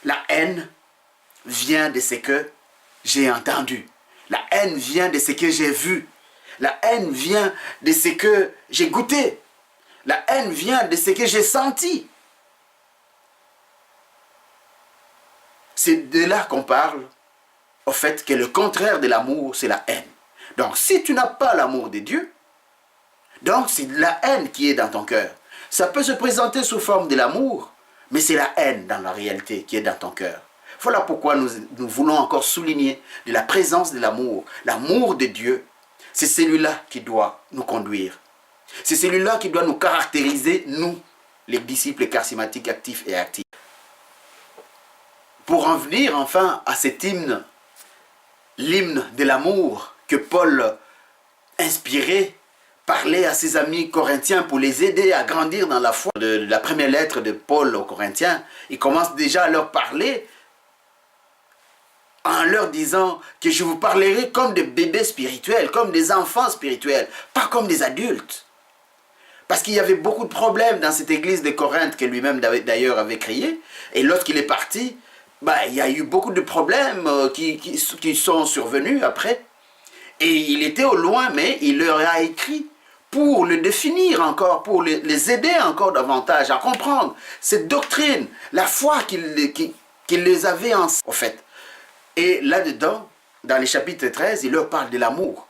Speaker 1: La haine vient de ce que j'ai entendu. La haine vient de ce que j'ai vu. La haine vient de ce que j'ai goûté. La haine vient de ce que j'ai senti. C'est de là qu'on parle, au fait que le contraire de l'amour, c'est la haine. Donc, si tu n'as pas l'amour de Dieu, donc c'est la haine qui est dans ton cœur. Ça peut se présenter sous forme de l'amour, mais c'est la haine dans la réalité qui est dans ton cœur. Voilà pourquoi nous voulons encore souligner de la présence de l'amour. L'amour de Dieu, c'est celui-là qui doit nous conduire. C'est celui-là qui doit nous caractériser, nous, les disciples charismatiques actifs et actifs. Pour en venir enfin à cet hymne, l'hymne de l'amour que Paul, inspiré, parlait à ses amis corinthiens pour les aider à grandir dans la foi. De la première lettre de Paul aux Corinthiens, il commence déjà à leur parler en leur disant que je vous parlerai comme des bébés spirituels, comme des enfants spirituels, pas comme des adultes. Parce qu'il y avait beaucoup de problèmes dans cette église de Corinthe que lui-même d'ailleurs avait créée. Et lorsqu'il est parti, il y a eu beaucoup de problèmes qui sont survenus après. Et il était au loin, mais il leur a écrit pour le définir encore, pour les aider encore davantage à comprendre cette doctrine, la foi qu'il les avait en fait. Et là-dedans, dans le chapitre 13, il leur parle de l'amour.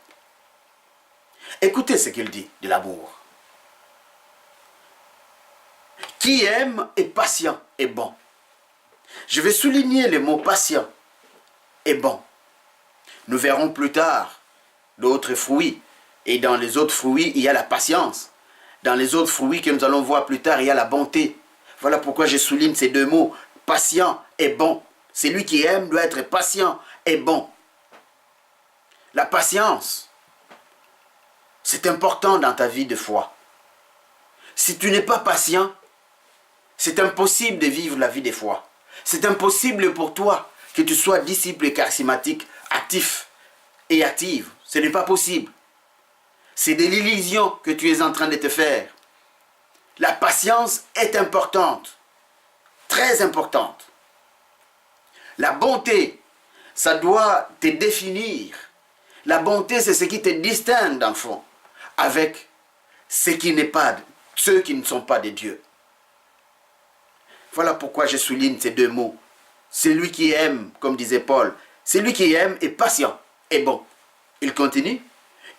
Speaker 1: Écoutez ce qu'il dit de l'amour. Qui aime est patient et bon. Je vais souligner le mot patient et bon. Nous verrons plus tard d'autres fruits. Et dans les autres fruits, il y a la patience. Dans les autres fruits que nous allons voir plus tard, il y a la bonté. Voilà pourquoi je souligne ces deux mots, patient et bon. Celui qui aime doit être patient et bon. La patience, c'est important dans ta vie de foi. Si tu n'es pas patient, c'est impossible de vivre la vie de foi. C'est impossible pour toi que tu sois disciple charismatique, actif et active. Ce n'est pas possible. C'est de l'illusion que tu es en train de te faire. La patience est importante, très importante. La bonté, ça doit te définir. La bonté, c'est ce qui te distingue dans le fond, avec ceux qui ne sont pas de Dieu. Voilà pourquoi je souligne ces deux mots. Celui qui aime, comme disait Paul, celui qui aime est patient et bon. Il continue.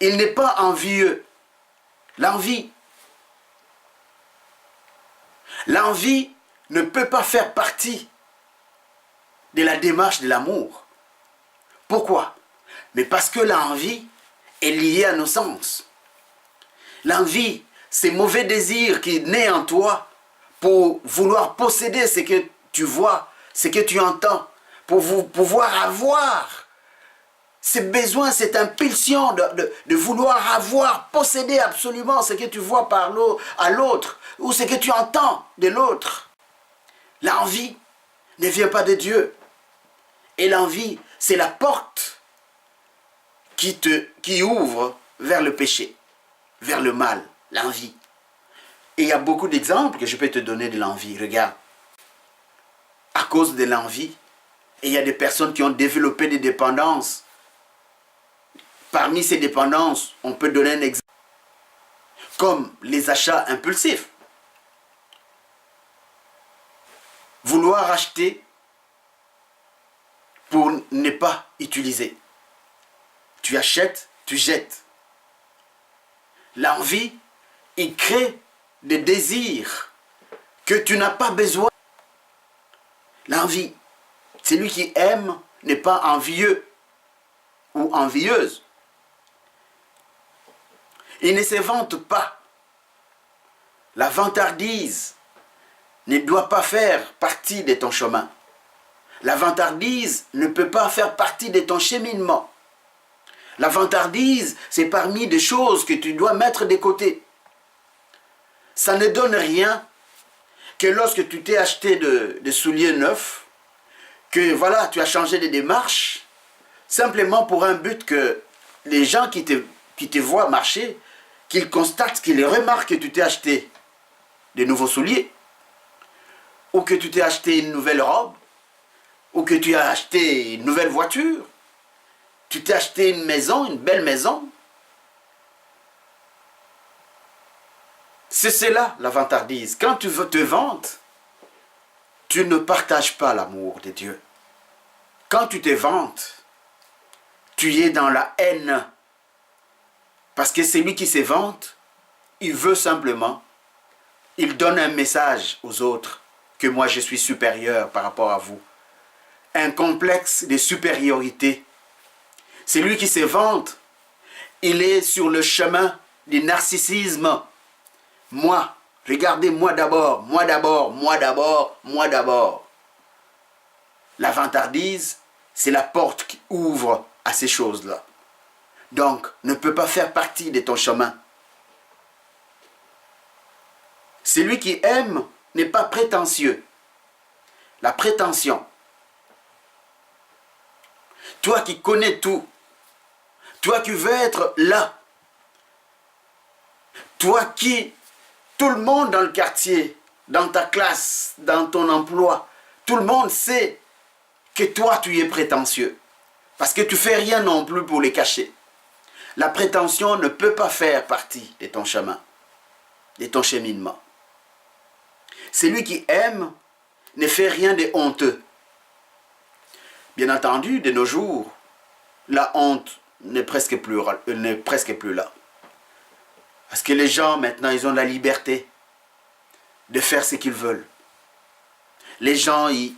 Speaker 1: Il n'est pas envieux. L'envie ne peut pas faire partie de la démarche de l'amour. Pourquoi? Mais parce que l'envie est liée à nos sens. L'envie, c'est mauvais désir qui naît en toi pour vouloir posséder ce que tu vois, ce que tu entends, pour pouvoir avoir ce besoin, cette impulsion de vouloir avoir, posséder absolument ce que tu vois à l'autre ou ce que tu entends de l'autre. L'envie ne vient pas de Dieu. Et l'envie, c'est la porte qui ouvre vers le péché, vers le mal, l'envie. Et il y a beaucoup d'exemples que je peux te donner de l'envie. Regarde, à cause de l'envie, il y a des personnes qui ont développé des dépendances. Parmi ces dépendances, on peut donner un exemple, comme les achats impulsifs. Vouloir acheter pour ne pas utiliser. Tu achètes, tu jettes. L'envie, il crée des désirs que tu n'as pas besoin. L'envie, celui qui aime n'est pas envieux ou envieuse. Il ne se vante pas. La vantardise ne doit pas faire partie de ton chemin. La vantardise ne peut pas faire partie de ton cheminement. La vantardise, c'est parmi des choses que tu dois mettre de côté. Ça ne donne rien que lorsque tu t'es acheté de souliers neufs, que voilà, tu as changé de démarche, simplement pour un but que les gens qui te voient marcher, qu'ils constatent, qu'ils remarquent que tu t'es acheté de nouveaux souliers, ou que tu t'es acheté une nouvelle robe, ou que tu as acheté une nouvelle voiture, tu t'es acheté une maison, une belle maison. C'est cela la vantardise. Quand tu te vantes, tu ne partages pas l'amour de Dieu. Quand tu te vantes, tu es dans la haine. Parce que celui qui se vante, il veut simplement, il donne un message aux autres que moi je suis supérieur par rapport à vous. Un complexe de supériorité. Celui qui se vante, il est sur le chemin du narcissisme. Moi, regardez moi d'abord, moi d'abord, moi d'abord, moi d'abord. La vantardise, c'est la porte qui ouvre à ces choses-là. Donc, ne peut pas faire partie de ton chemin. Celui qui aime n'est pas prétentieux. La prétention. Toi qui connais tout, toi qui veux être là, toi qui, tout le monde dans le quartier, dans ta classe, dans ton emploi, tout le monde sait que toi tu es prétentieux. Parce que tu ne fais rien non plus pour les cacher. La prétention ne peut pas faire partie de ton chemin, de ton cheminement. Celui qui aime ne fait rien de honteux. Bien entendu, de nos jours, la honte n'est presque plus là. Parce que les gens, maintenant, ils ont la liberté de faire ce qu'ils veulent. Les gens, ils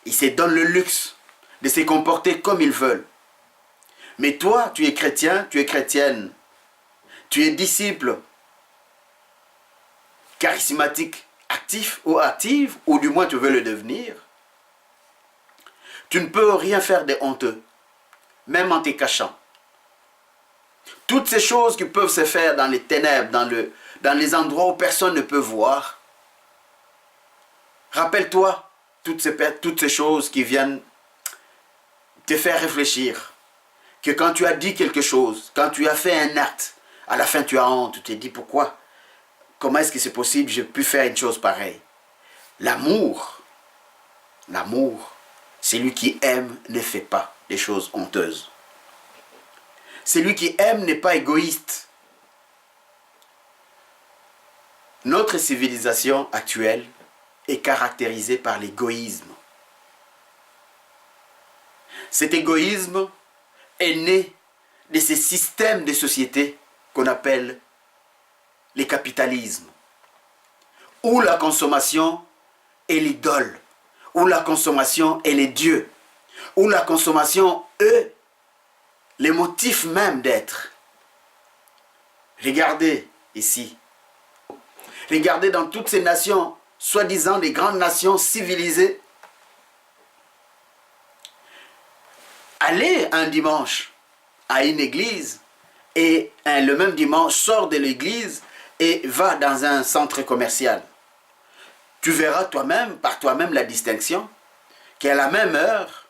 Speaker 1: se donnent le luxe de se comporter comme ils veulent. Mais toi, tu es chrétien, tu es chrétienne, tu es disciple charismatique, actif ou active, ou du moins tu veux le devenir. Tu ne peux rien faire de honteux, même en te cachant. Toutes ces choses qui peuvent se faire dans les ténèbres, dans les endroits où personne ne peut voir. Rappelle-toi toutes ces choses qui viennent te faire réfléchir. Que quand tu as dit quelque chose, quand tu as fait un acte, à la fin tu as honte, tu te dis pourquoi? Comment est-ce que c'est possible j'ai pu faire une chose pareille? L'amour, celui qui aime ne fait pas des choses honteuses. Celui qui aime n'est pas égoïste. Notre civilisation actuelle est caractérisée par l'égoïsme. Cet égoïsme est né de ces systèmes de société qu'on appelle les capitalismes, où la consommation est l'idole, où la consommation est les dieux, où la consommation est les motifs même d'être. Regardez ici. Regardez dans toutes ces nations, soi-disant des grandes nations civilisées. Allez un dimanche à une église et le même dimanche sort de l'église et va dans un centre commercial. Tu verras toi-même, par toi-même, la distinction qu'à la même heure,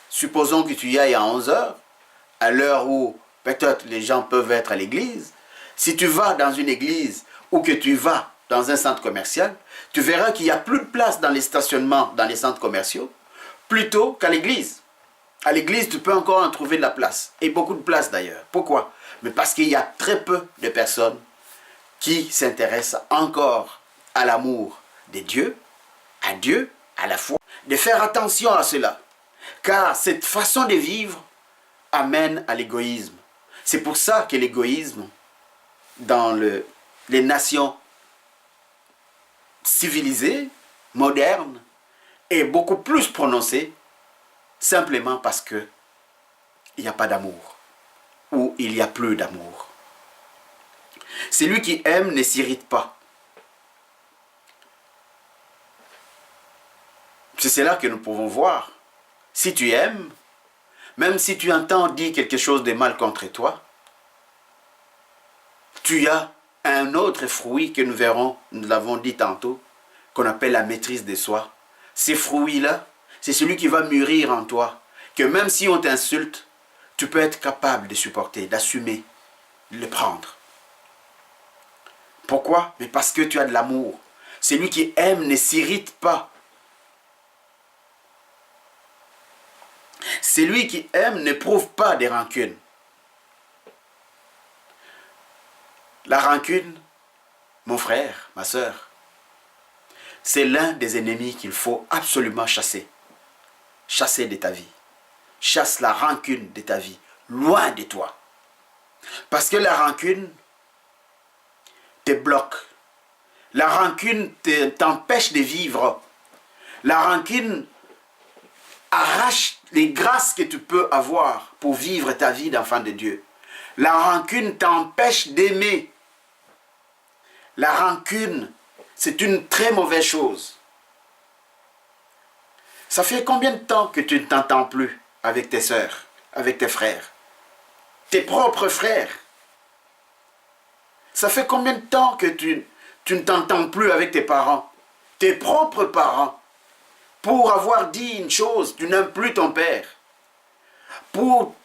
Speaker 1: supposons que tu y ailles à 11 heures, à l'heure où peut-être les gens peuvent être à l'église, si tu vas dans une église ou que tu vas dans un centre commercial, tu verras qu'il n'y a plus de place dans les stationnements, dans les centres commerciaux, plutôt qu'à l'église. À l'église, tu peux encore en trouver de la place, et beaucoup de place d'ailleurs. Pourquoi? Mais parce qu'il y a très peu de personnes qui s'intéressent encore à l'amour de Dieu, à la foi, de faire attention à cela. Car cette façon de vivre amène à l'égoïsme. C'est pour ça que l'égoïsme, dans les nations civilisées, modernes, est beaucoup plus prononcé, simplement parce que il n'y a pas d'amour, ou il y a plus d'amour. Celui qui aime ne s'irrite pas. C'est cela que nous pouvons voir. Si tu aimes, même si tu entends dire quelque chose de mal contre toi, tu as un autre fruit que nous verrons, nous l'avons dit tantôt, qu'on appelle la maîtrise de soi. Ces fruits-là, c'est celui qui va mûrir en toi, que même si on t'insulte, tu peux être capable de supporter, d'assumer, de le prendre. Pourquoi? Mais parce que tu as de l'amour. Celui qui aime ne s'irrite pas. Celui qui aime n'éprouve pas de rancune. La rancune, mon frère, ma sœur, c'est l'un des ennemis qu'il faut absolument chasser. Chasser de ta vie. Chasse la rancune de ta vie, loin de toi. Parce que la rancune te bloque. La rancune t'empêche de vivre. La rancune arrache les grâces que tu peux avoir pour vivre ta vie d'enfant de Dieu. La rancune t'empêche d'aimer. La rancune, c'est une très mauvaise chose. Ça fait combien de temps que tu ne t'entends plus avec tes sœurs, avec tes frères, tes propres frères? Ça fait combien de temps que tu ne t'entends plus avec tes parents, tes propres parents? Pour avoir dit une chose, tu n'aimes plus ton père. Pour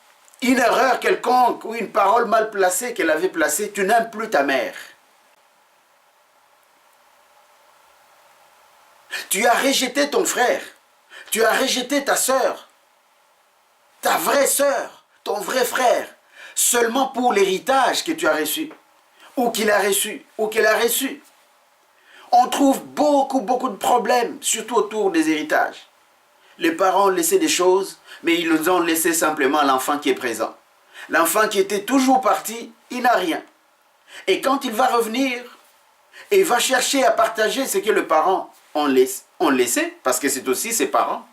Speaker 1: une erreur quelconque ou une parole mal placée qu'elle avait placée, tu n'aimes plus ta mère. Tu as rejeté ton frère. Tu as rejeté ta sœur. Ta vraie sœur, ton vrai frère, seulement pour l'héritage que tu as reçu, ou qu'il a reçu, ou qu'elle a reçu. On trouve beaucoup de problèmes, surtout autour des héritages. Les parents ont laissé des choses, mais ils nous ont laissé simplement l'enfant qui est présent. L'enfant qui était toujours parti, il n'a rien. Et quand il va revenir, il va chercher à partager ce que les parents ont laissé, parce que c'est aussi ses parents.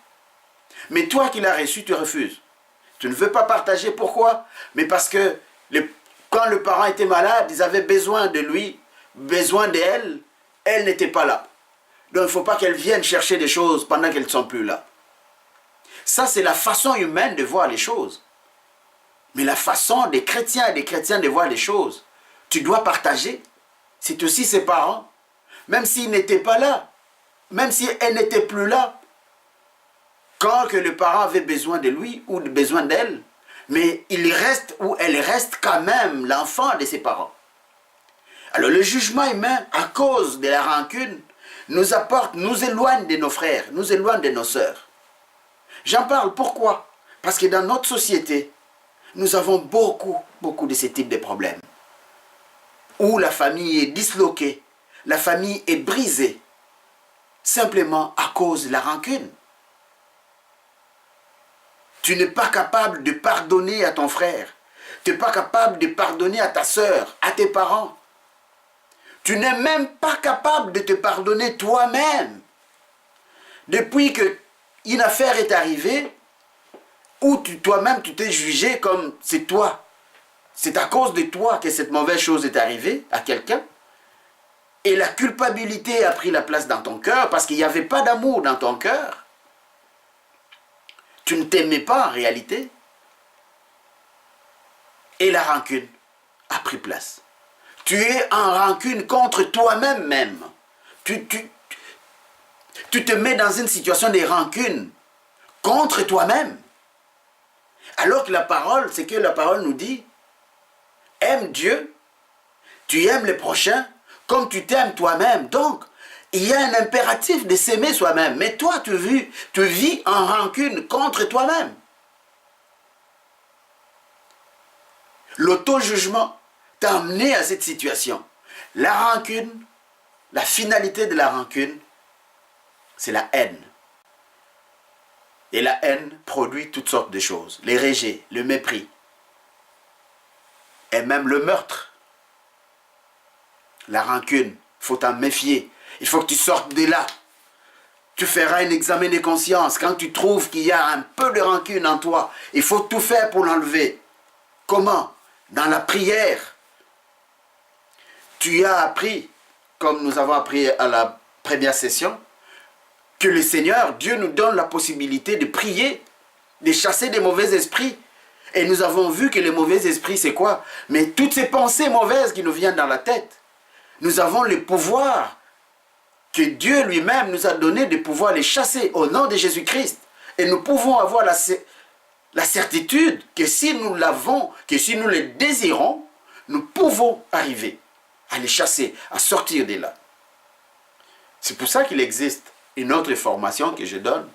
Speaker 1: Mais toi qui l'as reçu, tu refuses. Tu ne veux pas partager, pourquoi? Mais parce que quand le parent était malade, ils avaient besoin de lui, besoin d'elle, elle n'était pas là. Donc il ne faut pas qu'elle vienne chercher des choses pendant qu'elles ne sont plus là. Ça, c'est la façon humaine de voir les choses. Mais la façon des chrétiens et des chrétiens de voir les choses, tu dois partager. C'est aussi ses parents. Même s'ils n'étaient pas là, même si elle n'était plus là, quand que le parent avait besoin de lui ou besoin d'elle, mais il reste ou elle reste quand même l'enfant de ses parents. Alors le jugement humain, à cause de la rancune, nous éloigne de nos frères, nous éloigne de nos sœurs. J'en parle pourquoi? Parce que dans notre société, nous avons beaucoup de ce type de problèmes. Où la famille est disloquée, la famille est brisée, simplement à cause de la rancune. Tu n'es pas capable de pardonner à ton frère. Tu n'es pas capable de pardonner à ta sœur, à tes parents. Tu n'es même pas capable de te pardonner toi-même. Depuis qu'une affaire est arrivée, Ou toi-même, tu t'es jugé comme c'est toi. C'est à cause de toi que cette mauvaise chose est arrivée à quelqu'un. Et la culpabilité a pris la place dans ton cœur parce qu'il n'y avait pas d'amour dans ton cœur. Tu ne t'aimais pas en réalité. Et la rancune a pris place. Tu es en rancune contre toi-même même. Tu te mets dans une situation de rancune contre toi-même. Alors que la parole, c'est que la parole nous dit, aime Dieu, tu aimes le prochain comme tu t'aimes toi-même. Donc, il y a un impératif de s'aimer soi-même. Mais toi, tu vis en rancune contre toi-même. L'auto-jugement t'a amené à cette situation. La rancune, la finalité de la rancune, c'est la haine. Et la haine produit toutes sortes de choses. Les rejets, le mépris. Et même le meurtre. La rancune, il faut t'en méfier. Il faut que tu sortes de là. Tu feras un examen de conscience. Quand tu trouves qu'il y a un peu de rancune en toi, il faut tout faire pour l'enlever. Comment? Dans la prière. Tu as appris, comme nous avons appris à la première session, que le Seigneur, Dieu nous donne la possibilité de prier, de chasser des mauvais esprits. Et nous avons vu que les mauvais esprits, c'est quoi? Mais toutes ces pensées mauvaises qui nous viennent dans la tête, nous avons le pouvoir que Dieu lui-même nous a donné de pouvoir les chasser au nom de Jésus-Christ. Et nous pouvons avoir la certitude que si nous l'avons, que si nous le désirons, nous pouvons arriver à les chasser, à sortir de là. C'est pour ça qu'il existe une autre formation que je donne.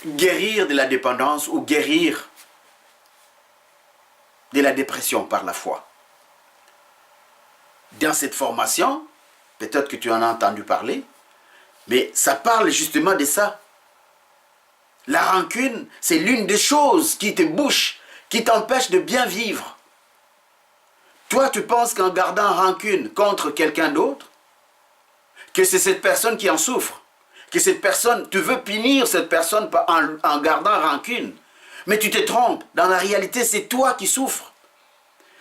Speaker 1: Guérir de la dépendance ou guérir de la dépression par la foi. Dans cette formation, peut-être que tu en as entendu parler, mais ça parle justement de ça. La rancune, c'est l'une des choses qui te bouche, qui t'empêche de bien vivre. Toi, tu penses qu'en gardant rancune contre quelqu'un d'autre, que c'est cette personne qui en souffre, que cette personne, tu veux punir cette personne en gardant rancune. Mais tu te trompes. Dans la réalité, c'est toi qui souffres.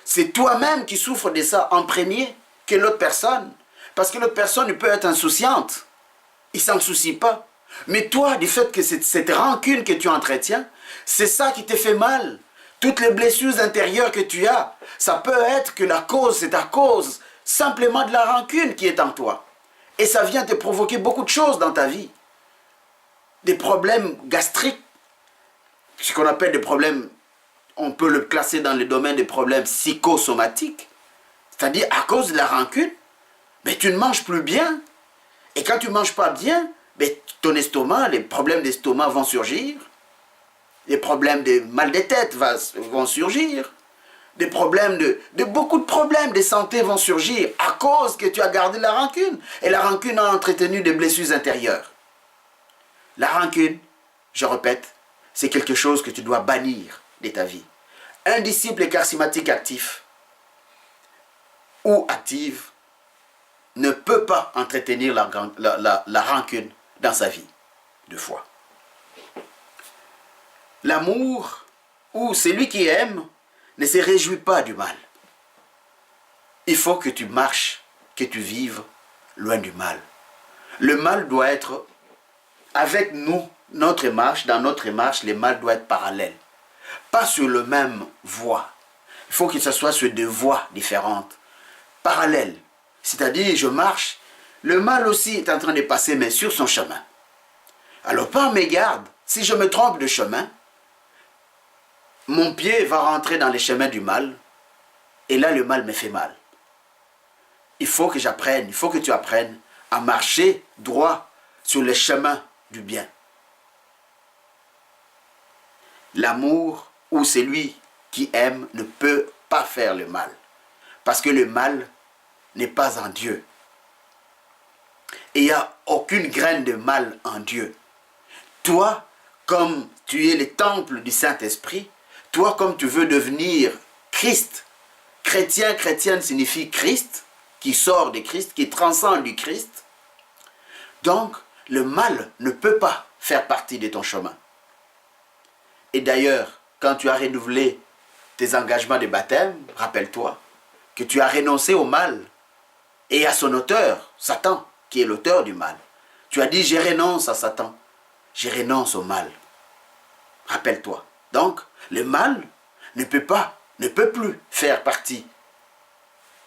Speaker 1: C'est toi-même qui souffres de ça en premier que l'autre personne. Parce que l'autre personne peut être insouciante. Il ne s'en soucie pas. Mais toi, du fait que cette rancune que tu entretiens, c'est ça qui te fait mal. Toutes les blessures intérieures que tu as, ça peut être que la cause, c'est à cause simplement de la rancune qui est en toi. Et ça vient te provoquer beaucoup de choses dans ta vie. Des problèmes gastriques, ce qu'on appelle des problèmes, on peut le classer dans le domaine des problèmes psychosomatiques. C'est-à-dire à cause de la rancune, mais tu ne manges plus bien. Et quand tu ne manges pas bien, mais ton estomac, les problèmes d'estomac vont surgir. Les problèmes de mal de tête vont surgir. Des problèmes beaucoup de problèmes de santé vont surgir à cause que tu as gardé la rancune. Et la rancune a entretenu des blessures intérieures. La rancune, je répète, c'est quelque chose que tu dois bannir de ta vie. Un disciple charismatique actif ou active ne peut pas entretenir la rancune dans sa vie de foi. L'amour ou celui qui aime ne se réjouit pas du mal. Il faut que tu marches, que tu vives loin du mal. Le mal doit être avec nous, notre marche, dans notre marche, le mal doit être parallèle. Pas sur le même voie. Il faut que ce soit sur deux voies différentes, parallèles. C'est-à-dire, je marche, le mal aussi est en train de passer, mais sur son chemin. Alors, par mégarde, si je me trompe de chemin, mon pied va rentrer dans les chemins du mal, et là, le mal me fait mal. Il faut que j'apprenne, il faut que tu apprennes à marcher droit sur les chemins du bien. L'amour ou celui qui aime ne peut pas faire le mal, parce que le mal n'est pas en Dieu. Et il n'y a aucune graine de mal en Dieu. Toi, comme tu es le temple du Saint-Esprit, toi, comme tu veux devenir Christ, chrétien, chrétienne signifie Christ, qui sort de Christ, qui transcende du Christ. Donc, le mal ne peut pas faire partie de ton chemin. Et d'ailleurs, quand tu as renouvelé tes engagements de baptême, rappelle-toi que tu as renoncé au mal et à son auteur, Satan, qui est l'auteur du mal. Tu as dit, je renonce à Satan, je renonce au mal. Rappelle-toi. Donc, le mal ne peut plus faire partie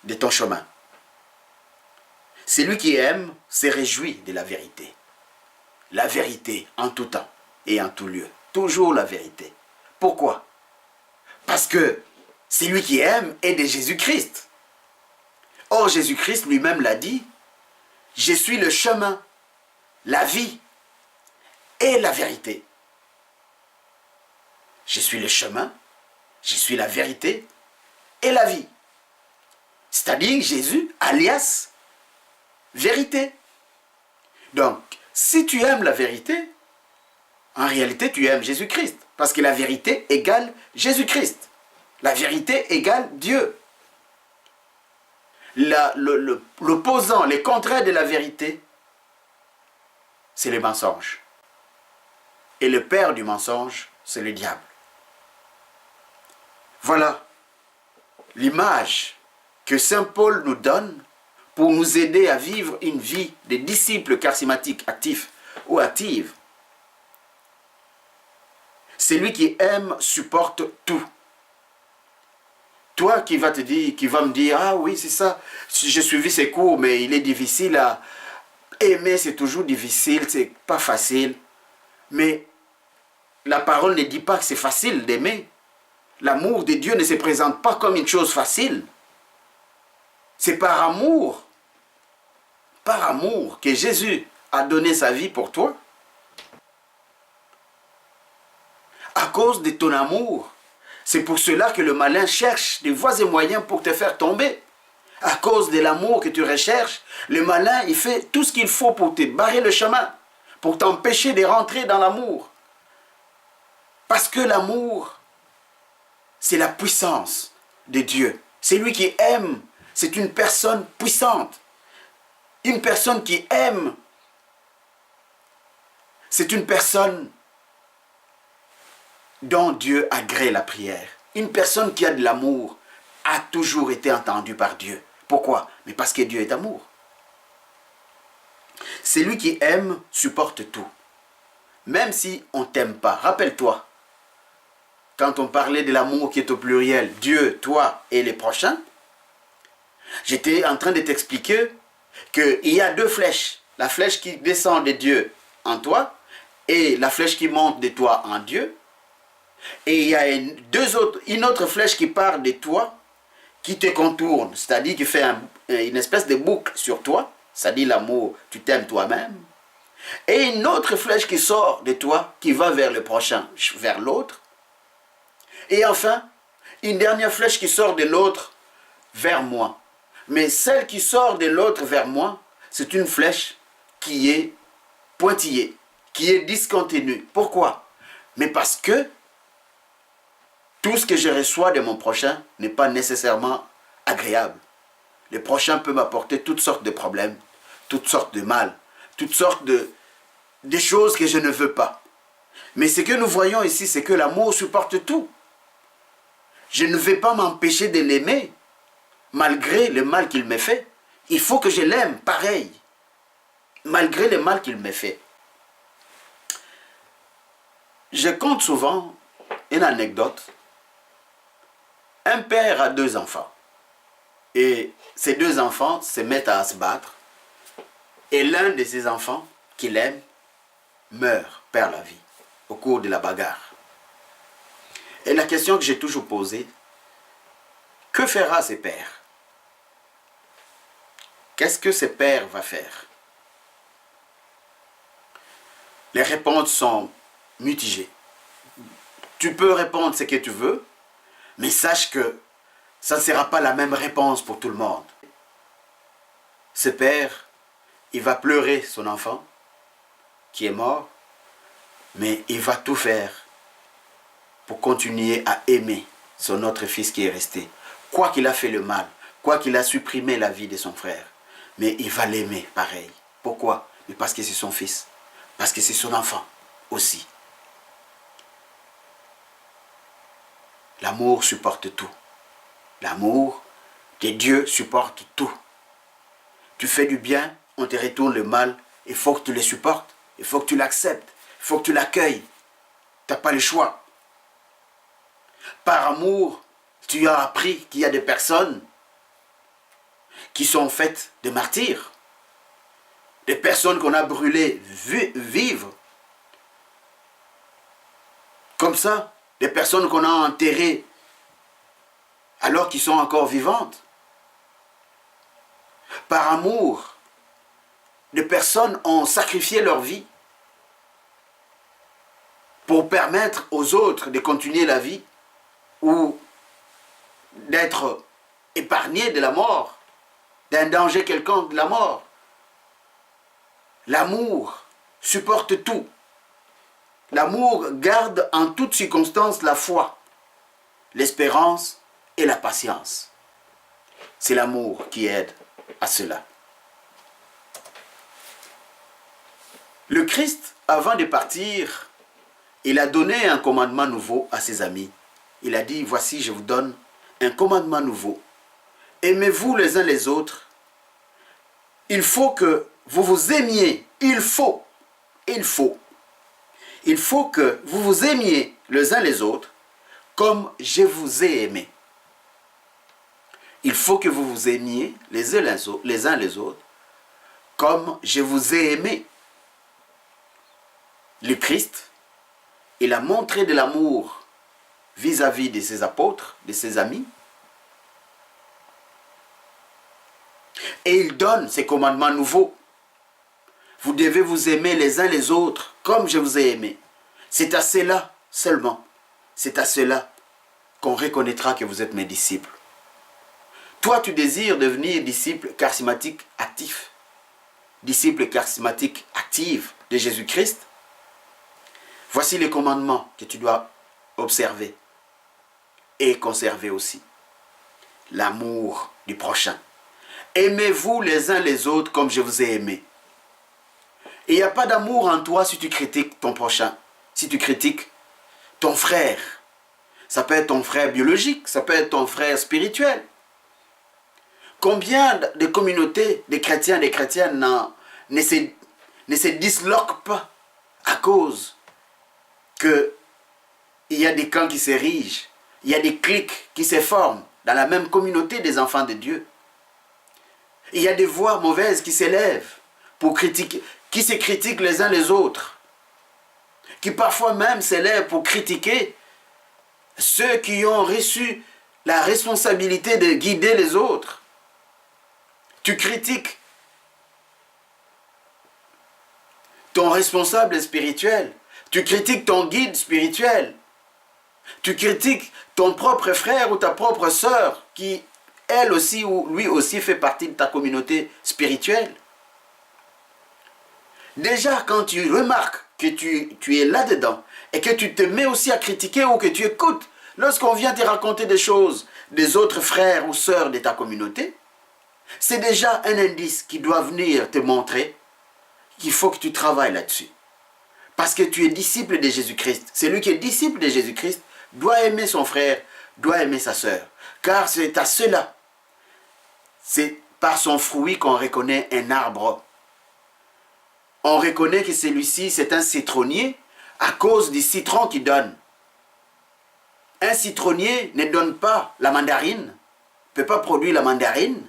Speaker 1: de ton chemin. Celui qui aime se réjouit de la vérité. La vérité en tout temps et en tout lieu. Toujours la vérité. Pourquoi? Parce que celui qui aime est de Jésus-Christ. Or, Jésus-Christ lui-même l'a dit, « Je suis le chemin, la vie et la vérité. » Je suis le chemin, je suis la vérité et la vie. C'est-à-dire Jésus, alias vérité. Donc, si tu aimes la vérité, en réalité, tu aimes Jésus-Christ. Parce que la vérité égale Jésus-Christ. La vérité égale Dieu. L'opposant, le contraire de la vérité, c'est le mensonge. Et le père du mensonge, c'est le diable. Voilà l'image que saint Paul nous donne pour nous aider à vivre une vie de disciples charismatiques actifs ou actives. Celui qui aime supporte tout. Toi qui vas me dire, ah oui, c'est ça, j'ai suivi ces cours, mais il est difficile à aimer, c'est toujours difficile, c'est pas facile. Mais la parole ne dit pas que c'est facile d'aimer. L'amour de Dieu ne se présente pas comme une chose facile. C'est par amour que Jésus a donné sa vie pour toi. À cause de ton amour, c'est pour cela que le malin cherche des voies et moyens pour te faire tomber. À cause de l'amour que tu recherches, le malin, il fait tout ce qu'il faut pour te barrer le chemin, pour t'empêcher de rentrer dans l'amour. Parce que l'amour, c'est la puissance de Dieu. C'est lui qui aime. C'est une personne puissante. Une personne qui aime, c'est une personne dont Dieu agrée la prière. Une personne qui a de l'amour a toujours été entendue par Dieu. Pourquoi? Mais parce que Dieu est amour. Celui qui aime supporte tout. Même si on ne t'aime pas. Rappelle-toi, quand on parlait de l'amour qui est au pluriel, Dieu, toi et les prochains, j'étais en train de t'expliquer qu'il y a deux flèches. La flèche qui descend de Dieu en toi et la flèche qui monte de toi en Dieu. Et il y a une autre flèche qui part de toi, qui te contourne, c'est-à-dire qui fait une espèce de boucle sur toi, c'est-à-dire l'amour, tu t'aimes toi-même. Et une autre flèche qui sort de toi, qui va vers le prochain, vers l'autre. Et enfin, une dernière flèche qui sort de l'autre vers moi. Mais celle qui sort de l'autre vers moi, c'est une flèche qui est pointillée, qui est discontinue. Pourquoi? Mais parce que tout ce que je reçois de mon prochain n'est pas nécessairement agréable. Le prochain peut m'apporter toutes sortes de problèmes, toutes sortes de mal, toutes sortes de choses que je ne veux pas. Mais ce que nous voyons ici, c'est que l'amour supporte tout. Je ne vais pas m'empêcher de l'aimer, malgré le mal qu'il me fait. Il faut que je l'aime pareil, malgré le mal qu'il me fait. Je compte souvent une anecdote. Un père a deux enfants. Et ces deux enfants se mettent à se battre. Et l'un de ces enfants, qu'il aime, meurt, perd la vie, au cours de la bagarre. Et la question que j'ai toujours posée, que fera ce père? Qu'est-ce que ce père va faire? Les réponses sont mitigées. Tu peux répondre ce que tu veux, mais sache que ça ne sera pas la même réponse pour tout le monde. Ce père, il va pleurer son enfant qui est mort, mais il va tout faire pour continuer à aimer son autre fils qui est resté. Quoi qu'il a fait le mal, quoi qu'il a supprimé la vie de son frère, mais il va l'aimer pareil. Pourquoi? Mais parce que c'est son fils, parce que c'est son enfant aussi. L'amour supporte tout. L'amour de Dieu supporte tout. Tu fais du bien, on te retourne le mal, il faut que tu le supportes, il faut que tu l'acceptes, il faut que tu l'accueilles. Tu n'as pas le choix. Par amour, tu as appris qu'il y a des personnes qui sont faites de martyrs, des personnes qu'on a brûlées vivres, comme ça, des personnes qu'on a enterrées alors qu'ils sont encore vivantes. Par amour, des personnes ont sacrifié leur vie pour permettre aux autres de continuer la vie ou d'être épargnés de la mort, d'un danger quelconque de la mort. L'amour supporte tout. L'amour garde en toutes circonstances la foi, l'espérance et la patience. C'est l'amour qui aide à cela. Le Christ, avant de partir, il a donné un commandement nouveau à ses amis. Il a dit, voici, je vous donne un commandement nouveau. Aimez-vous les uns les autres. Il faut que vous vous aimiez. Il faut que vous vous aimiez les uns les autres comme je vous ai aimé. Il faut que vous vous aimiez les uns les autres comme je vous ai aimé. Le Christ, il a montré de l'amour vis-à-vis de ses apôtres, de ses amis. Et il donne ses commandements nouveaux. Vous devez vous aimer les uns les autres comme je vous ai aimé. C'est à cela seulement, c'est à cela qu'on reconnaîtra que vous êtes mes disciples. Toi, tu désires devenir disciple charismatique actif, disciple charismatique active de Jésus-Christ. Voici les commandements que tu dois observer et conserver aussi. L'amour du prochain. Aimez-vous les uns les autres comme je vous ai aimé. Et il n'y a pas d'amour en toi si tu critiques ton prochain, si tu critiques ton frère. Ça peut être ton frère biologique, ça peut être ton frère spirituel. Combien de communautés, de chrétiens, des chrétiennes ne se disloquent pas à cause qu'il y a des camps qui s'érigent, il y a des cliques qui se forment dans la même communauté des enfants de Dieu. Il y a des voix mauvaises qui s'élèvent pour critiquer, qui se critiquent les uns les autres, qui parfois même s'élèvent pour critiquer ceux qui ont reçu la responsabilité de guider les autres. Tu critiques ton responsable spirituel, tu critiques ton guide spirituel, tu critiques ton propre frère ou ta propre sœur qui, elle aussi ou lui aussi fait partie de ta communauté spirituelle. Déjà, quand tu remarques que tu es là-dedans et que tu te mets aussi à critiquer ou que tu écoutes, lorsqu'on vient te raconter des choses des autres frères ou sœurs de ta communauté, c'est déjà un indice qui doit venir te montrer qu'il faut que tu travailles là-dessus. Parce que tu es disciple de Jésus-Christ. Celui qui est disciple de Jésus-Christ doit aimer son frère, doit aimer sa sœur. Car c'est à cela, c'est par son fruit qu'on reconnaît un arbre. On reconnaît que celui-ci, c'est un citronnier à cause du citron qu'il donne. Un citronnier ne donne pas la mandarine, ne peut pas produire la mandarine.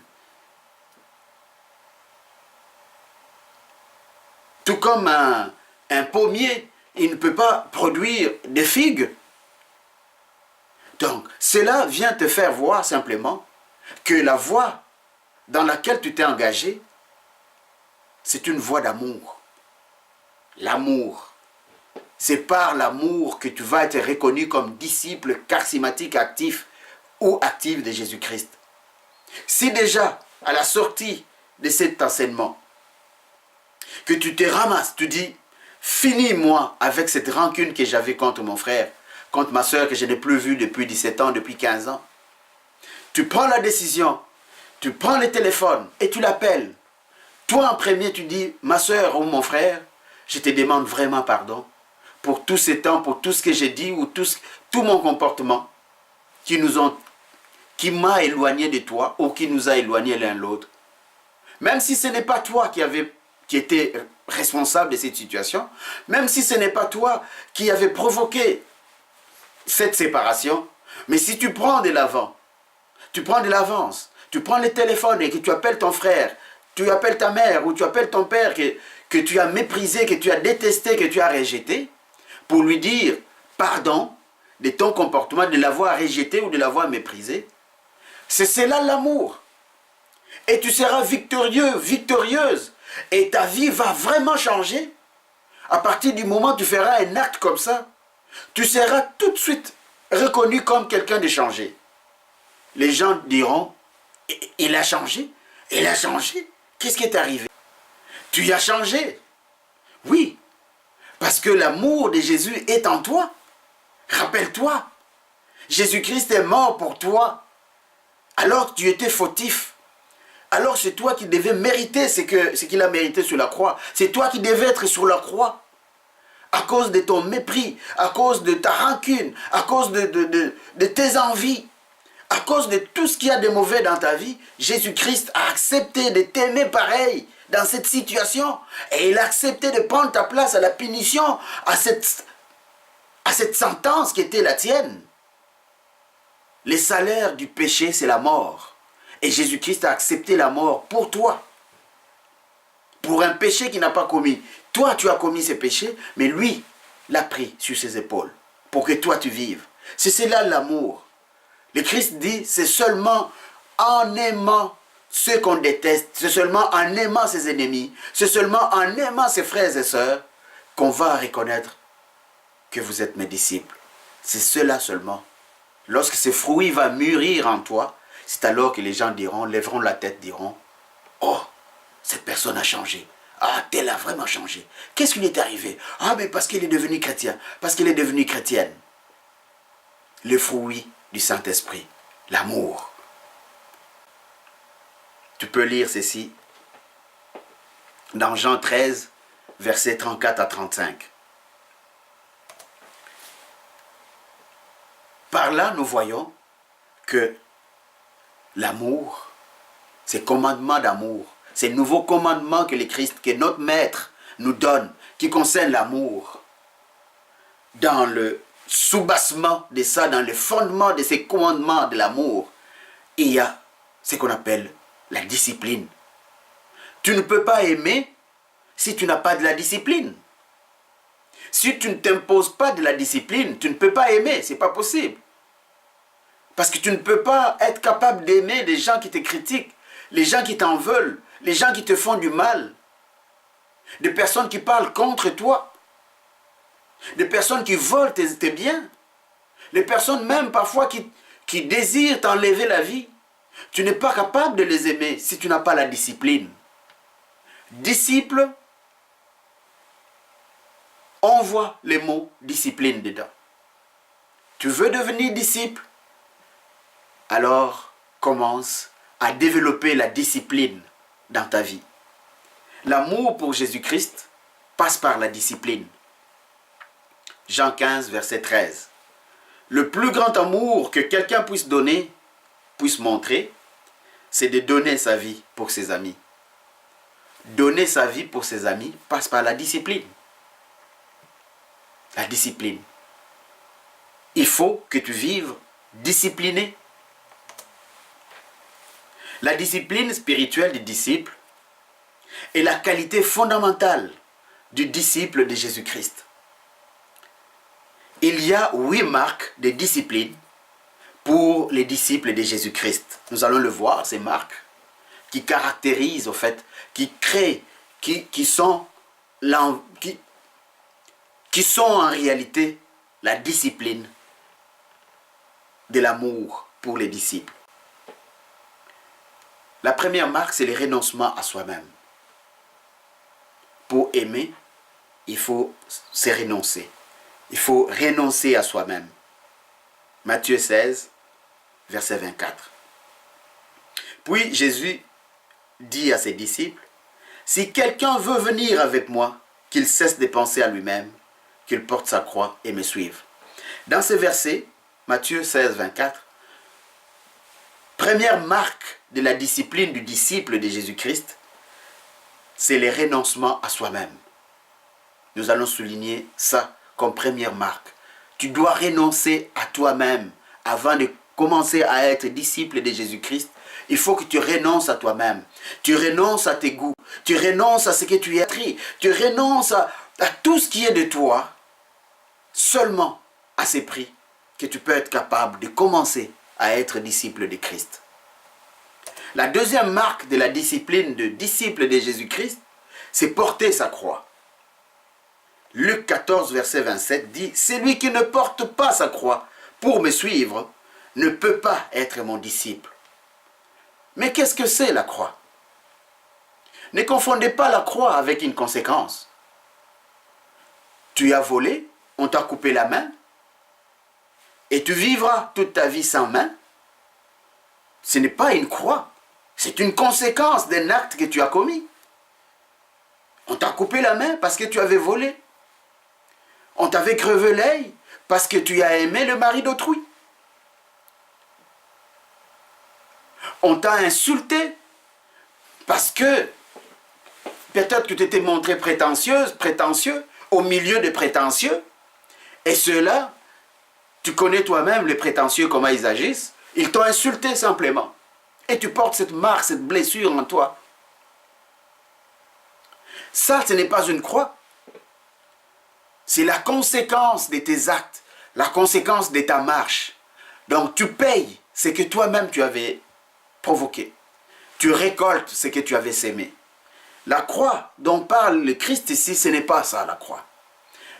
Speaker 1: Tout comme un pommier, il ne peut pas produire des figues. Donc, cela vient te faire voir simplement que la voie dans laquelle tu t'es engagé, c'est une voie d'amour. L'amour. C'est par l'amour que tu vas être reconnu comme disciple charismatique actif ou actif de Jésus-Christ. Si déjà, à la sortie de cet enseignement, que tu te ramasses, tu dis, finis-moi avec cette rancune que j'avais contre mon frère, contre ma soeur que je n'ai plus vue depuis 17 ans, depuis 15 ans. Tu prends la décision, tu prends le téléphone et tu l'appelles. Toi en premier, tu dis, ma soeur ou mon frère, je te demande vraiment pardon pour tout ce temps, pour tout ce que j'ai dit ou tout mon comportement. qui m'a éloigné de toi ou qui nous a éloignés l'un l'autre. Même si ce n'est pas toi qui était responsable de cette situation, même si ce n'est pas toi qui avait provoqué cette séparation, mais si tu prends de l'avant, tu prends de l'avance, tu prends le téléphone et que tu appelles ton frère, tu appelles ta mère ou tu appelles ton père que tu as méprisé, que tu as détesté, que tu as rejeté, pour lui dire pardon de ton comportement, de l'avoir rejeté ou de l'avoir méprisé, c'est cela l'amour. Et tu seras victorieux, victorieuse. Et ta vie va vraiment changer. À partir du moment où tu feras un acte comme ça, tu seras tout de suite reconnu comme quelqu'un de changé. Les gens diront, il a changé, il a changé. Qu'est-ce qui est arrivé? Tu y as changé. Oui, parce que l'amour de Jésus est en toi. Rappelle-toi, Jésus-Christ est mort pour toi alors que tu étais fautif. Alors c'est toi qui devais mériter ce qu'il a mérité sur la croix. C'est toi qui devais être sur la croix. À cause de ton mépris, à cause de ta rancune, à cause de tes envies, à cause de tout ce qu'il y a de mauvais dans ta vie, Jésus-Christ a accepté de t'aimer pareil dans cette situation. Et il a accepté de prendre ta place à la punition, à cette sentence qui était la tienne. Le salaire du péché, c'est la mort. Et Jésus-Christ a accepté la mort pour toi. Pour un péché qu'il n'a pas commis. Toi, tu as commis ce péché, mais lui l'a pris sur ses épaules. Pour que toi, tu vives. C'est cela l'amour. Le Christ dit, c'est seulement en aimant ceux qu'on déteste, c'est seulement en aimant ses ennemis, c'est seulement en aimant ses frères et sœurs qu'on va reconnaître que vous êtes mes disciples. C'est cela seulement. Lorsque ce fruit va mûrir en toi, c'est alors que les gens diront, lèveront la tête, diront, oh, cette personne a changé. Ah, tel a vraiment changé. Qu'est-ce qui lui est arrivé? Ah, mais parce qu'il est devenu chrétien, parce qu'il est devenu chrétienne. Le fruit du Saint-Esprit, l'amour. Tu peux lire ceci dans Jean 13, versets 34 à 35. Par là, nous voyons que l'amour, ces commandements d'amour, ces nouveaux commandements que le Christ, que notre Maître nous donne, qui concernent l'amour, dans le soubassement de ça, dans le fondement de ces commandements de l'amour, il y a ce qu'on appelle la discipline. Tu ne peux pas aimer si tu n'as pas de la discipline. Si tu ne t'imposes pas de la discipline, tu ne peux pas aimer, ce n'est pas possible. Parce que tu ne peux pas être capable d'aimer les gens qui te critiquent, les gens qui t'en veulent, les gens qui te font du mal, des personnes qui parlent contre toi, des personnes qui volent tes biens, les personnes même parfois qui désirent t'enlever la vie. Tu n'es pas capable de les aimer si tu n'as pas la discipline. Disciple, on voit les mots discipline dedans. Tu veux devenir disciple? Alors commence à développer la discipline dans ta vie. L'amour pour Jésus-Christ passe par la discipline. Jean 15, verset 13. Le plus grand amour que quelqu'un puisse donner, puisse montrer, c'est de donner sa vie pour ses amis. Donner sa vie pour ses amis passe par la discipline. La discipline. Il faut que tu vives discipliné. La discipline spirituelle du disciple est la qualité fondamentale du disciple de Jésus-Christ. Il y a 8 marques de discipline pour les disciples de Jésus-Christ. Nous allons le voir, ces marques qui caractérisent, au fait, qui créent, qui sont en réalité la discipline de l'amour pour les disciples. La première marque, c'est le renoncement à soi-même. Pour aimer, il faut se renoncer. Il faut renoncer à soi-même. Matthieu 16, verset 24. Puis Jésus dit à ses disciples, « Si quelqu'un veut venir avec moi, qu'il cesse de penser à lui-même, qu'il porte sa croix et me suive. » Dans ce verset, Matthieu 16, 24, première marque de la discipline du disciple de Jésus-Christ, c'est le renoncement à soi-même. Nous allons souligner ça comme première marque. Tu dois renoncer à toi-même avant de commencer à être disciple de Jésus-Christ. Il faut que tu renonces à toi-même. Tu renonces à tes goûts. Tu renonces à ce que tu es appris. Tu renonces à tout ce qui est de toi. Seulement à ces prix que tu peux être capable de commencer à être disciple de Christ. La deuxième marque de la discipline de disciple de Jésus-Christ, c'est porter sa croix. Luc 14, verset 27 dit « Celui qui ne porte pas sa croix pour me suivre ne peut pas être mon disciple. » Mais qu'est-ce que c'est la croix? Ne confondez pas la croix avec une conséquence. Tu as volé, on t'a coupé la main, et tu vivras toute ta vie sans main. Ce n'est pas une croix, c'est une conséquence d'un acte que tu as commis. On t'a coupé la main parce que tu avais volé. On t'avait crevé l'œil parce que tu as aimé le mari d'autrui. On t'a insulté parce que peut-être que tu t'es montré prétentieux, au milieu des prétentieux. Et ceux-là, tu connais toi-même les prétentieux, comment ils agissent. Ils t'ont insulté simplement. Et tu portes cette marque, cette blessure en toi. Ça, ce n'est pas une croix. C'est la conséquence de tes actes, la conséquence de ta marche. Donc tu payes ce que toi-même tu avais provoqué. Tu récoltes ce que tu avais sémé. La croix dont parle le Christ ici, ce n'est pas ça la croix.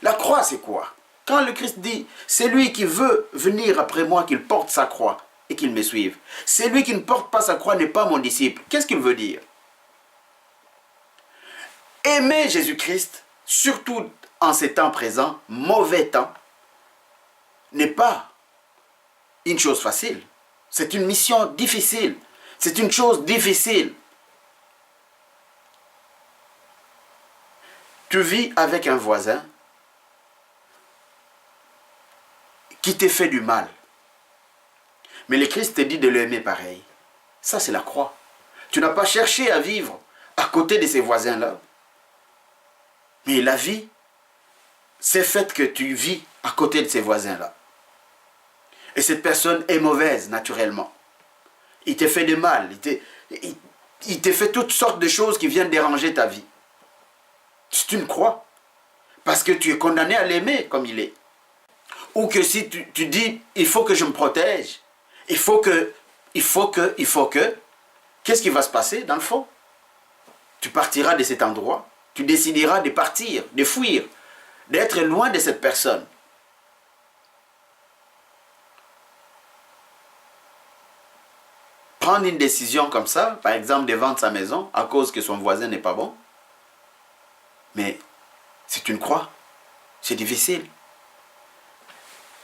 Speaker 1: La croix c'est quoi? Quand le Christ dit, c'est lui qui veut venir après moi, qu'il porte sa croix et qu'il me suive. Celui qui ne porte pas sa croix n'est pas mon disciple. Qu'est-ce qu'il veut dire? Aimer Jésus-Christ, surtout en ces temps présents, mauvais temps, n'est pas une chose facile. C'est une mission difficile. C'est une chose difficile. Tu vis avec un voisin qui te fait du mal. Mais le Christ te dit de l'aimer pareil. Ça, c'est la croix. Tu n'as pas cherché à vivre à côté de ces voisins-là. Mais la vie, c'est fait que tu vis à côté de ces voisins-là. Et cette personne est mauvaise, naturellement. Il te fait du mal. Il te fait toutes sortes de choses qui viennent déranger ta vie. C'est une croix. Parce que tu es condamné à l'aimer comme il est. Ou que si tu dis, il faut que je me protège, il faut que, qu'est-ce qui va se passer dans le fond? Tu partiras de cet endroit, tu décideras de partir, de fuir, d'être loin de cette personne. Prendre une décision comme ça, par exemple de vendre sa maison à cause que son voisin n'est pas bon, mais c'est une croix, c'est difficile.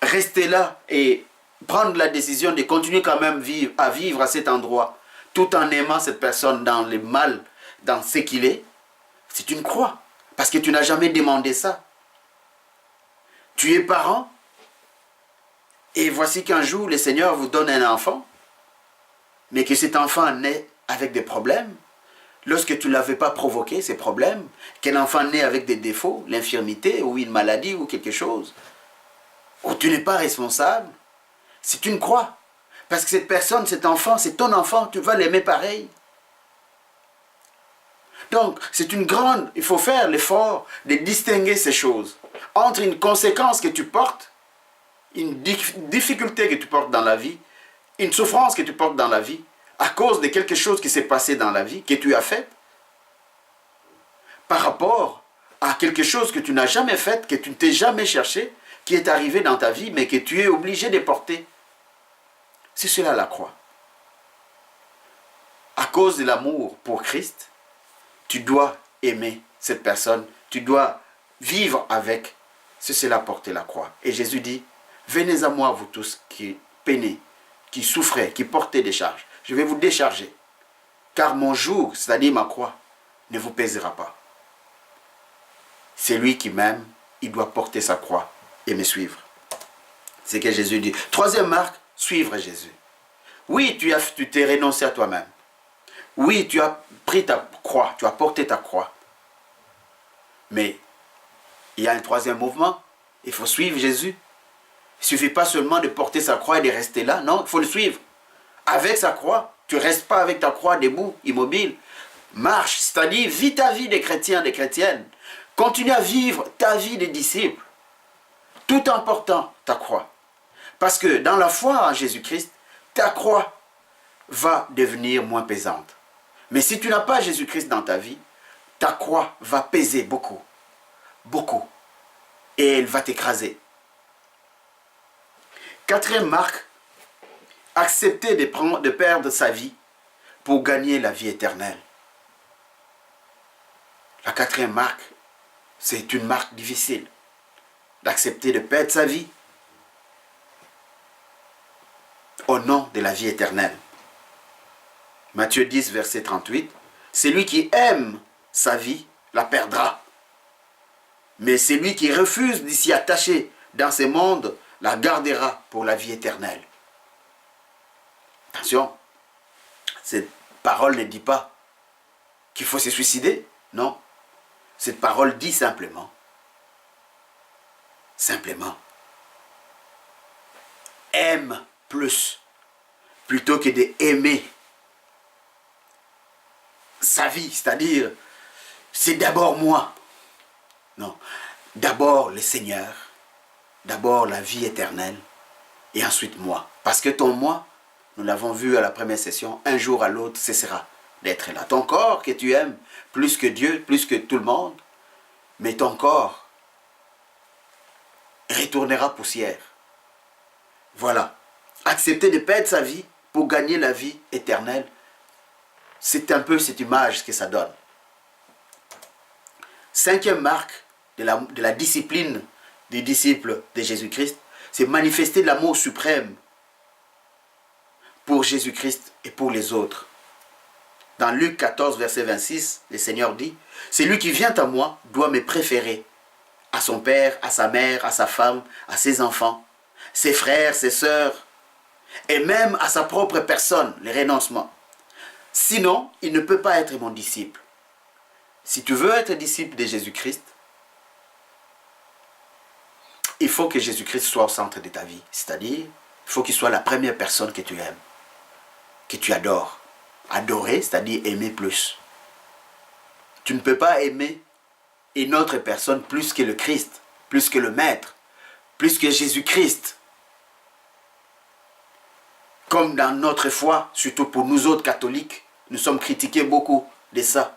Speaker 1: Rester là et prendre la décision de continuer quand même à vivre à cet endroit, tout en aimant cette personne dans le mal, dans ce qu'il est, c'est une croix, parce que tu n'as jamais demandé ça. Tu es parent, et voici qu'un jour, le Seigneur vous donne un enfant, mais que cet enfant naît avec des problèmes, lorsque tu ne l'avais pas provoqué, ces problèmes, qu'un enfant naît avec des défauts, l'infirmité, ou une maladie, ou quelque chose, où tu n'es pas responsable, c'est une croix. Parce que cette personne, cet enfant, c'est ton enfant, tu vas l'aimer pareil. Donc, c'est une grande... Il faut faire l'effort de distinguer ces choses. Entre une conséquence que tu portes, une difficulté que tu portes dans la vie, une souffrance que tu portes dans la vie, à cause de quelque chose qui s'est passé dans la vie, que tu as fait, par rapport à quelque chose que tu n'as jamais fait, que tu ne t'es jamais cherché, qui est arrivé dans ta vie, mais que tu es obligé de porter. C'est cela la croix. À cause de l'amour pour Christ, tu dois aimer cette personne, tu dois vivre avec. C'est cela porter la croix. Et Jésus dit, venez à moi vous tous qui peinez, qui souffrez, qui portez des charges. Je vais vous décharger. Car mon joug, c'est-à-dire ma croix, ne vous pèsera pas. C'est lui qui m'aime, il doit porter sa croix et me suivre. C'est ce que Jésus dit. Troisième marque, suivre Jésus. Oui, tu t'es renoncé à toi-même. Oui, tu as pris ta croix, tu as porté ta croix. Mais il y a un troisième mouvement. Il faut suivre Jésus. Il ne suffit pas seulement de porter sa croix et de rester là. Non, il faut le suivre. Avec sa croix. Tu ne restes pas avec ta croix debout, immobile. Marche, c'est-à-dire vis ta vie des chrétiens, des chrétiennes. Continue à vivre ta vie des disciples. Tout en portant ta croix. Parce que dans la foi en Jésus-Christ, ta croix va devenir moins pesante. Mais si tu n'as pas Jésus-Christ dans ta vie, ta croix va peser beaucoup. Beaucoup. Et elle va t'écraser. Quatrième marque, accepter de perdre sa vie pour gagner la vie éternelle. La quatrième marque, c'est une marque difficile. D'accepter de perdre sa vie au nom de la vie éternelle. Matthieu 10, verset 38. Celui qui aime sa vie la perdra. Mais celui qui refuse de s'y attacher dans ce monde la gardera pour la vie éternelle. Attention, cette parole ne dit pas qu'il faut se suicider. Non. Cette parole dit simplement, aime plus, plutôt que d'aimer sa vie, c'est-à-dire, c'est d'abord moi. Non, d'abord le Seigneur, d'abord la vie éternelle, et ensuite moi. Parce que ton moi, nous l'avons vu à la première session, un jour à l'autre cessera d'être là. Ton corps que tu aimes, plus que Dieu, plus que tout le monde, mais ton corps retournera poussière. Voilà. Accepter de perdre sa vie pour gagner la vie éternelle, c'est un peu cette image que ça donne. Cinquième marque de la discipline des disciples de Jésus-Christ, c'est manifester l'amour suprême pour Jésus-Christ et pour les autres. Dans Luc 14, verset 26, le Seigneur dit, « Celui qui vient à moi doit me préférer à son père, à sa mère, à sa femme, à ses enfants, ses frères, ses sœurs, et même à sa propre personne, le renoncement. Sinon, il ne peut pas être mon disciple. » Si tu veux être disciple de Jésus-Christ, il faut que Jésus-Christ soit au centre de ta vie. C'est-à-dire, il faut qu'il soit la première personne que tu aimes, que tu adores. Adorer, c'est-à-dire aimer plus. Tu ne peux pas aimer une autre personne plus que le Christ, plus que le Maître, plus que Jésus-Christ. Comme dans notre foi, surtout pour nous autres catholiques, nous sommes critiqués beaucoup de ça.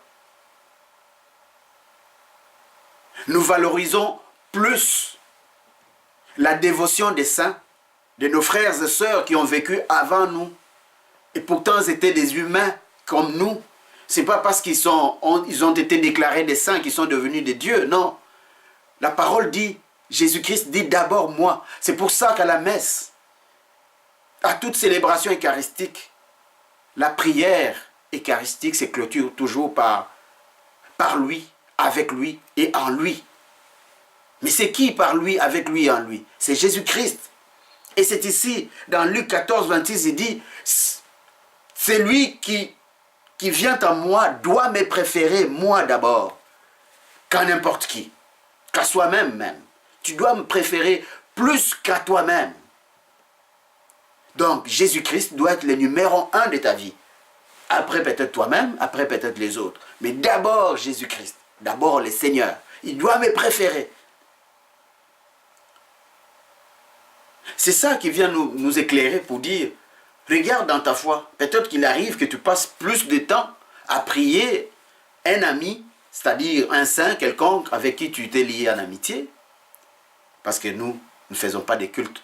Speaker 1: Nous valorisons plus la dévotion des saints, de nos frères et sœurs qui ont vécu avant nous. Et pourtant, c'était des humains comme nous. Ce n'est pas parce qu'ils ont été déclarés des saints qu'ils sont devenus des dieux. Non. La parole dit, Jésus-Christ dit d'abord moi. C'est pour ça qu'à la messe, à toute célébration eucharistique, la prière eucharistique se clôture toujours par lui, avec lui et en lui. Mais c'est qui par lui, avec lui et en lui? C'est Jésus-Christ. Et c'est ici, dans Luc 14, 26, il dit, celui qui vient à moi doit me préférer moi d'abord, qu'à n'importe qui, qu'à soi-même même. Tu dois me préférer plus qu'à toi-même. Donc, Jésus-Christ doit être le numéro 1 de ta vie. Après peut-être toi-même, après peut-être les autres. Mais d'abord Jésus-Christ, d'abord le Seigneur. Il doit me préférer. C'est ça qui vient nous éclairer pour dire, regarde dans ta foi, peut-être qu'il arrive que tu passes plus de temps à prier un ami, c'est-à-dire un saint quelconque avec qui tu t'es lié en amitié. Parce que nous ne faisons pas de culte.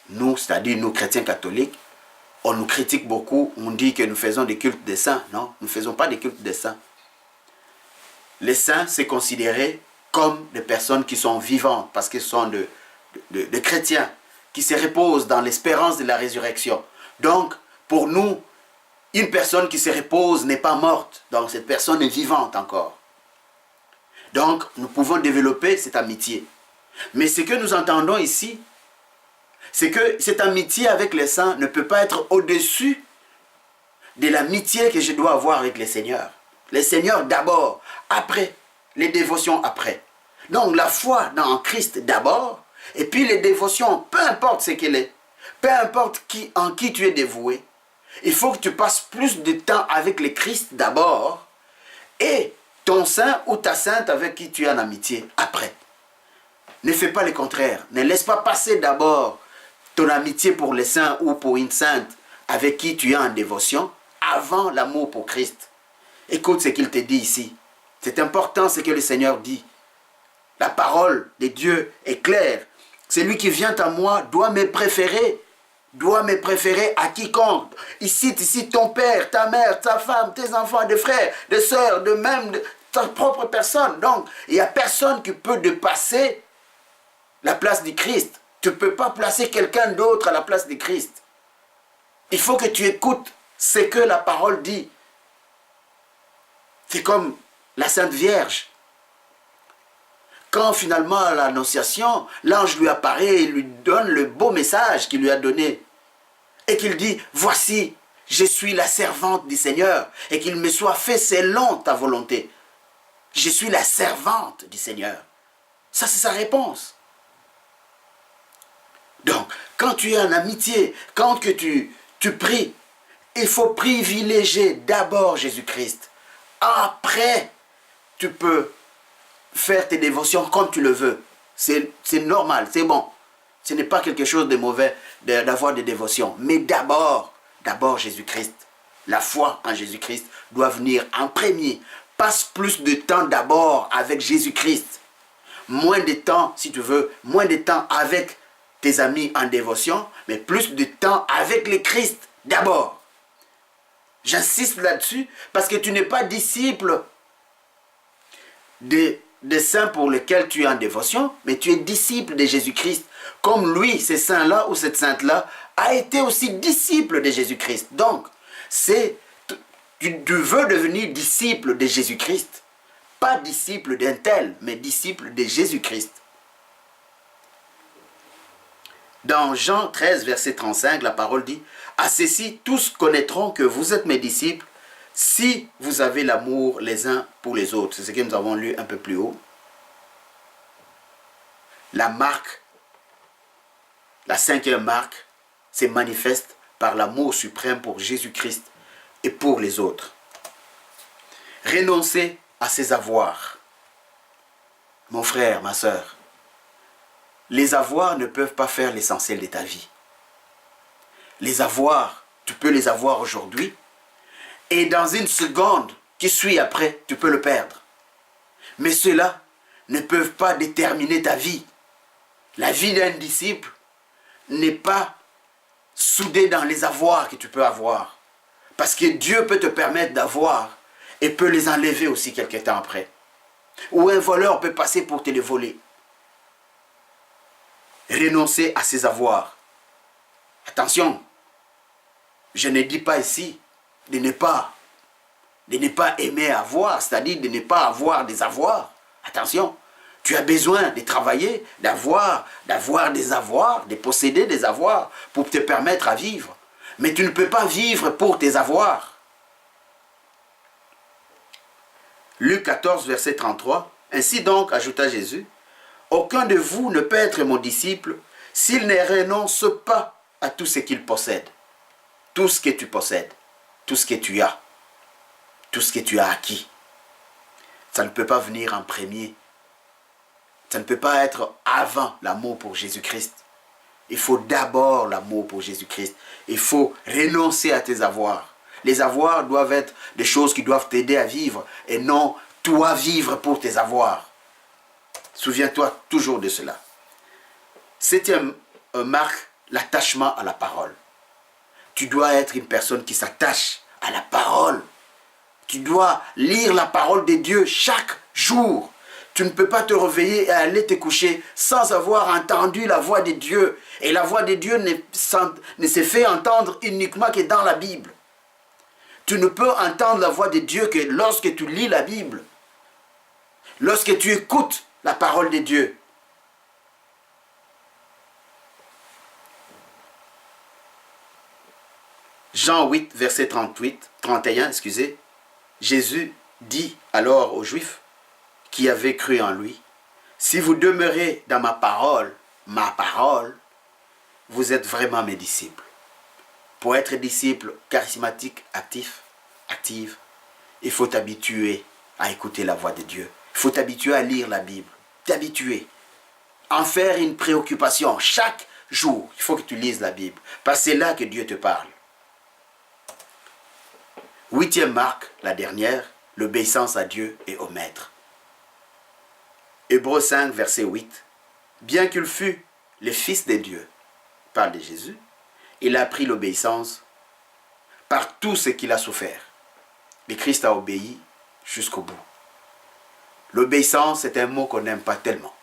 Speaker 1: Nous, c'est-à-dire nous chrétiens catholiques, on nous critique beaucoup, on dit que nous faisons des cultes des saints. Non, nous ne faisons pas des cultes des saints. Les saints, c'est considéré comme des personnes qui sont vivantes, parce qu'ils sont de chrétiens, qui se reposent dans l'espérance de la résurrection. Donc, pour nous, une personne qui se repose n'est pas morte, donc cette personne est vivante encore. Donc, nous pouvons développer cette amitié. Mais ce que nous entendons ici, c'est que cette amitié avec les saints ne peut pas être au-dessus de l'amitié que je dois avoir avec les seigneurs. Les seigneurs d'abord, après, les dévotions après. Donc la foi en Christ d'abord, et puis les dévotions, peu importe ce qu'elle est, peu importe en qui tu es dévoué, il faut que tu passes plus de temps avec le Christ d'abord, et ton saint ou ta sainte avec qui tu es en amitié après. Ne fais pas le contraire. Ne laisse pas passer d'abord ton amitié pour les saints ou pour une sainte avec qui tu es en dévotion avant l'amour pour Christ. Écoute ce qu'il te dit ici. C'est important ce que le Seigneur dit. La parole de Dieu est claire. Celui qui vient à moi doit me préférer. Doit me préférer à quiconque. Il cite ici ton père, ta mère, ta femme, tes enfants, des frères, des sœurs, de même de ta propre personne. Donc, il n'y a personne qui peut dépasser la place du Christ. Tu ne peux pas placer quelqu'un d'autre à la place du Christ. Il faut que tu écoutes ce que la parole dit. C'est comme la Sainte Vierge. Quand finalement à l'Annonciation, l'ange lui apparaît et lui donne le beau message qu'il lui a donné. Et qu'il dit, voici, je suis la servante du Seigneur. Et qu'il me soit fait selon ta volonté. Je suis la servante du Seigneur. Ça, c'est sa réponse. Donc, quand tu es en amitié, quand que tu pries, il faut privilégier d'abord Jésus-Christ. Après, tu peux faire tes dévotions comme tu le veux. C'est normal, c'est bon. Ce n'est pas quelque chose de mauvais d'avoir des dévotions. Mais d'abord Jésus-Christ. La foi en Jésus-Christ doit venir en premier. Passe plus de temps d'abord avec Jésus-Christ. Moins de temps, si tu veux, moins de temps avec tes amis en dévotion, mais plus de temps avec le Christ d'abord. J'insiste là-dessus parce que tu n'es pas disciple des saints pour lesquels tu es en dévotion, mais tu es disciple de Jésus-Christ. Comme lui, ce saint-là ou cette sainte-là, a été aussi disciple de Jésus-Christ. Donc, tu veux devenir disciple de Jésus-Christ. Pas disciple d'un tel, mais disciple de Jésus-Christ. Dans Jean 13, verset 35, la parole dit, « À ceci, tous connaîtront que vous êtes mes disciples, si vous avez l'amour les uns pour les autres. » C'est ce que nous avons lu un peu plus haut. La marque, la 5e marque, se manifeste par l'amour suprême pour Jésus-Christ et pour les autres. Renoncer à ses avoirs. Mon frère, ma soeur, les avoirs ne peuvent pas faire l'essentiel de ta vie. Les avoirs, tu peux les avoir aujourd'hui, et dans une seconde qui suit après, tu peux le perdre. Mais ceux-là ne peuvent pas déterminer ta vie. La vie d'un disciple n'est pas soudée dans les avoirs que tu peux avoir. Parce que Dieu peut te permettre d'avoir et peut les enlever aussi quelque temps après. Ou un voleur peut passer pour te les voler. Renoncer à ses avoirs. Attention, je ne dis pas ici de ne pas aimer avoir, c'est-à-dire de ne pas avoir des avoirs. Attention, tu as besoin de travailler, d'avoir des avoirs, de posséder des avoirs pour te permettre à vivre. Mais tu ne peux pas vivre pour tes avoirs. Luc 14, verset 33. Ainsi donc, ajouta Jésus, « Aucun de vous ne peut être mon disciple s'il ne renonce pas à tout ce qu'il possède. » Tout ce que tu possèdes, tout ce que tu as, tout ce que tu as acquis. Ça ne peut pas venir en premier. Ça ne peut pas être avant l'amour pour Jésus-Christ. Il faut d'abord l'amour pour Jésus-Christ. Il faut renoncer à tes avoirs. Les avoirs doivent être des choses qui doivent t'aider à vivre et non toi vivre pour tes avoirs. Souviens-toi toujours de cela. 7e marque, l'attachement à la parole. Tu dois être une personne qui s'attache à la parole. Tu dois lire la parole de Dieu chaque jour. Tu ne peux pas te réveiller et aller te coucher sans avoir entendu la voix de Dieu. Et la voix de Dieu ne se fait entendre uniquement que dans la Bible. Tu ne peux entendre la voix de Dieu que lorsque tu lis la Bible. Lorsque tu écoutes la parole de Dieu. Jean 8, verset 31, excusez, Jésus dit alors aux Juifs qui avaient cru en lui, si vous demeurez dans ma parole, vous êtes vraiment mes disciples. Pour être disciple charismatique, active, il faut t'habituer à écouter la voix de Dieu. Il faut t'habituer à lire la Bible. T'habituer. En faire une préoccupation. Chaque jour, il faut que tu lises la Bible. Parce que c'est là que Dieu te parle. 8e marque, la dernière, l'obéissance à Dieu et au Maître. Hébreux 5, verset 8. Bien qu'il fût le Fils de Dieu, parle de Jésus, il a appris l'obéissance par tout ce qu'il a souffert. Le Christ a obéi jusqu'au bout. L'obéissance, c'est un mot qu'on n'aime pas tellement.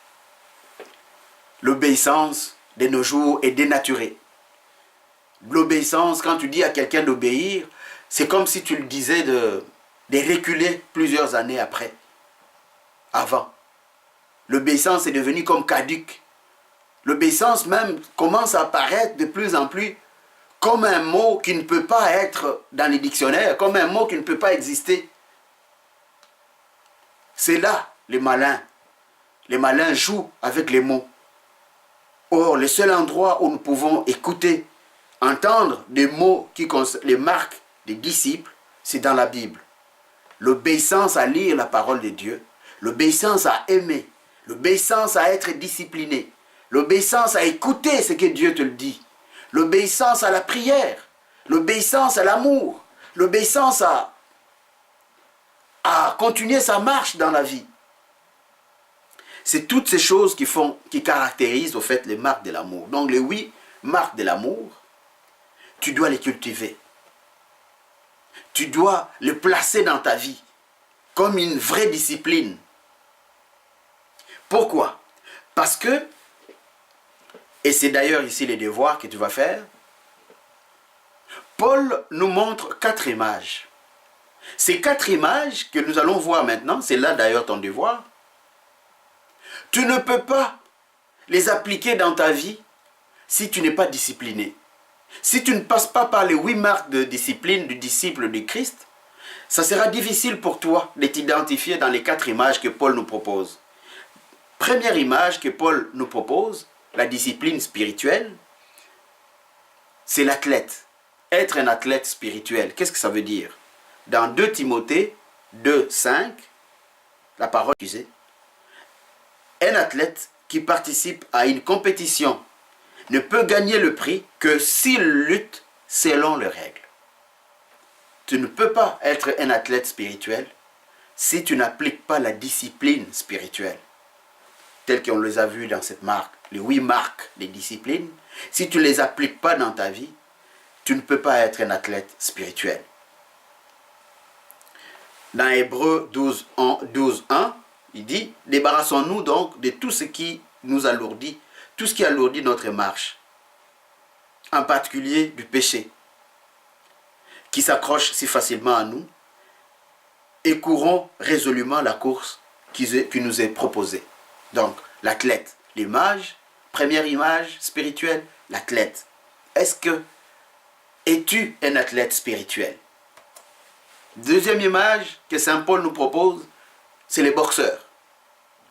Speaker 1: L'obéissance de nos jours est dénaturée. L'obéissance, quand tu dis à quelqu'un d'obéir, c'est comme si tu le disais de reculer plusieurs années après, avant. L'obéissance est devenue comme caduque. L'obéissance même commence à apparaître de plus en plus comme un mot qui ne peut pas être dans les dictionnaires, comme un mot qui ne peut pas exister. C'est là les malins. Les malins jouent avec les mots. Or, le seul endroit où nous pouvons écouter, entendre des mots qui concernent les marques des disciples, c'est dans la Bible. L'obéissance à lire la parole de Dieu, l'obéissance à aimer, l'obéissance à être discipliné, l'obéissance à écouter ce que Dieu te le dit, l'obéissance à la prière, l'obéissance à l'amour, l'obéissance à continuer sa marche dans la vie. C'est toutes ces choses qui caractérisent au fait les marques de l'amour. Donc les 8 marques de l'amour, tu dois les cultiver. Tu dois les placer dans ta vie comme une vraie discipline. Pourquoi? Parce que, et c'est d'ailleurs ici les devoirs que tu vas faire, Paul nous montre 4 images. Ces 4 images que nous allons voir maintenant, c'est là d'ailleurs ton devoir, tu ne peux pas les appliquer dans ta vie si tu n'es pas discipliné. Si tu ne passes pas par les 8 marques de discipline du disciple de Christ, ça sera difficile pour toi de t'identifier dans les 4 images que Paul nous propose. Première image que Paul nous propose, la discipline spirituelle, c'est l'athlète. Être un athlète spirituel, qu'est-ce que ça veut dire? Dans 2 Timothée 2, 5, la parole disait, un athlète qui participe à une compétition ne peut gagner le prix que s'il lutte selon les règles. Tu ne peux pas être un athlète spirituel si tu n'appliques pas la discipline spirituelle, telle qu'on les a vues dans cette marque, les 8 marques des disciplines. Si tu ne les appliques pas dans ta vie, tu ne peux pas être un athlète spirituel. Dans Hébreux 12, 1, il dit, débarrassons-nous donc de tout ce qui nous alourdit, tout ce qui alourdit notre marche, en particulier du péché, qui s'accroche si facilement à nous, et courons résolument la course qui nous est proposée. Donc, l'athlète, l'image, première image spirituelle, l'athlète. Es-tu un athlète spirituel? Deuxième image que Saint Paul nous propose, c'est les boxeurs.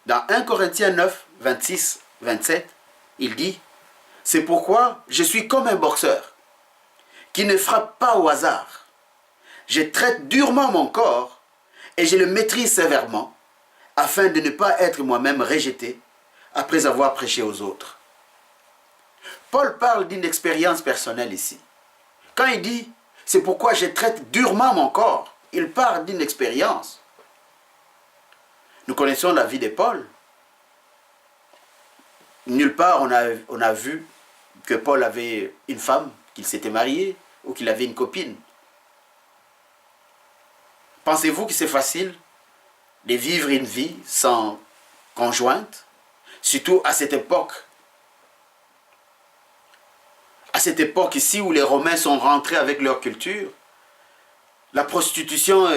Speaker 1: Dans 1 Corinthiens 9, 26, 27, il dit, c'est pourquoi je suis comme un boxeur qui ne frappe pas au hasard. Je traite durement mon corps et je le maîtrise sévèrement afin de ne pas être moi-même rejeté après avoir prêché aux autres. Paul parle d'une expérience personnelle ici. Quand il dit, c'est pourquoi je traite durement mon corps, il parle d'une expérience. Nous connaissons la vie de Paul. Nulle part on a vu que Paul avait une femme, qu'il s'était marié ou qu'il avait une copine. Pensez-vous que c'est facile de vivre une vie sans conjointe, surtout à cette époque? À cette époque ici où les Romains sont rentrés avec leur culture, la prostitution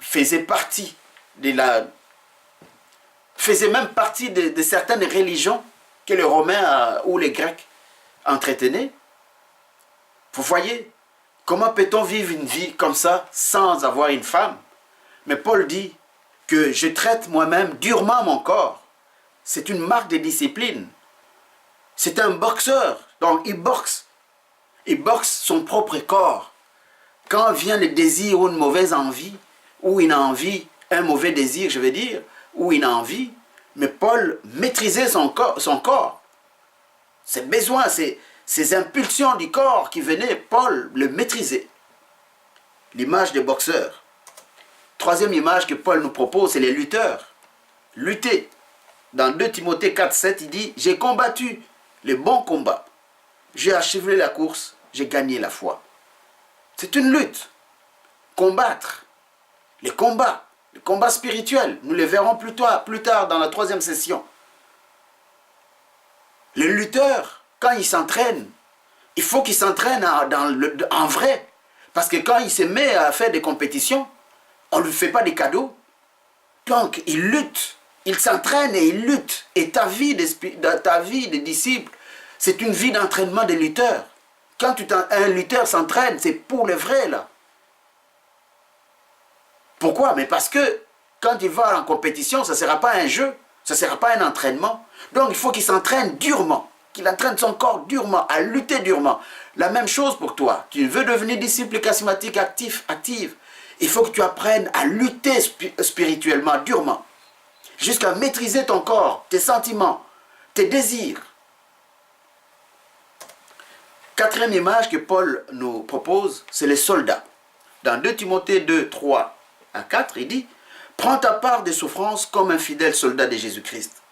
Speaker 1: faisait même partie de certaines religions que les Romains ou les Grecs entretenaient. Vous voyez Comment peut-on vivre une vie comme ça sans avoir une femme? Mais Paul dit que je traite moi-même durement mon corps. C'est une marque de discipline. C'est un boxeur, donc il boxe. Il boxe son propre corps. Quand vient le désir ou une mauvaise envie, ou une envie, un mauvais désir, je veux dire, ou une envie, mais Paul maîtrisait son corps. Ses besoins, ses impulsions du corps qui venaient, Paul le maîtrisait. L'image des boxeurs. Troisième image que Paul nous propose, c'est les lutteurs. Lutter. Dans 2 Timothée 4, 7, il dit « J'ai combattu le bon combat. J'ai achevé la course. J'ai gagné la foi. » C'est une lutte. Combattre. Les combats spirituels. Nous les verrons plus tard dans la 3e session. Le lutteur, quand il s'entraîne, il faut qu'il s'entraîne en vrai. Parce que quand il se met à faire des compétitions, on ne lui fait pas des cadeaux. Donc, il lutte. Il s'entraîne et il lutte. Et ta vie de disciple, c'est une vie d'entraînement de lutteur. Quand un lutteur s'entraîne, c'est pour le vrai, là. Pourquoi? Mais parce que quand il va en compétition, ça ne sera pas un jeu, ça ne sera pas un entraînement. Donc il faut qu'il s'entraîne durement, qu'il entraîne son corps durement, à lutter durement. La même chose pour toi. Tu veux devenir disciple charismatique active. Il faut que tu apprennes à lutter spirituellement, durement. Jusqu'à maîtriser ton corps, tes sentiments, tes désirs. 4e image que Paul nous propose, c'est les soldats. Dans 2 Timothée 2, 3 à 4, il dit « Prends ta part des souffrances comme un fidèle soldat de Jésus-Christ.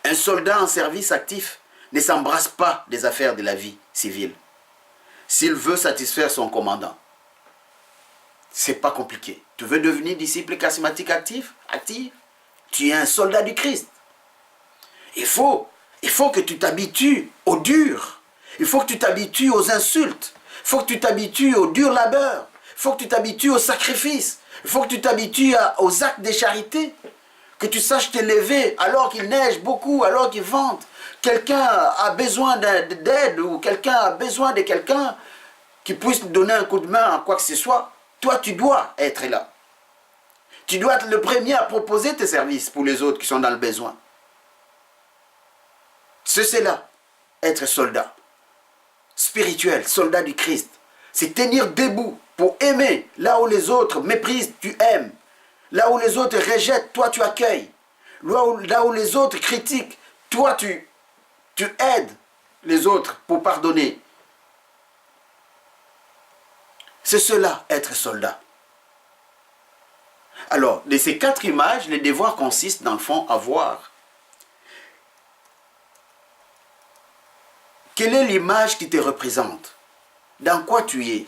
Speaker 1: Un soldat en service actif ne s'embrasse pas des affaires de la vie civile. S'il veut satisfaire son commandant. » C'est pas compliqué. Tu veux devenir disciple charismatique actif? Tu es un soldat du Christ. Il faut que tu t'habitues au dur. Il faut que tu t'habitues aux insultes. Il faut que tu t'habitues au dur labeur. Il faut que tu t'habitues au sacrifice. Il faut que tu t'habitues aux actes de charité. Que tu saches te lever alors qu'il neige beaucoup, alors qu'il vente. Quelqu'un a besoin d'aide ou quelqu'un a besoin de quelqu'un qui puisse te donner un coup de main à quoi que ce soit. Toi, tu dois être là. Tu dois être le premier à proposer tes services pour les autres qui sont dans le besoin. C'est là, être soldat. Spirituel, soldat du Christ. C'est tenir debout pour aimer. Là où les autres méprisent, tu aimes. Là où les autres rejettent, toi tu accueilles. Là où les autres critiquent, toi tu aides les autres pour pardonner. C'est cela, être soldat. Alors, de ces 4 images, les devoirs consistent dans le fond à voir quelle est l'image qui te représente, dans quoi tu es,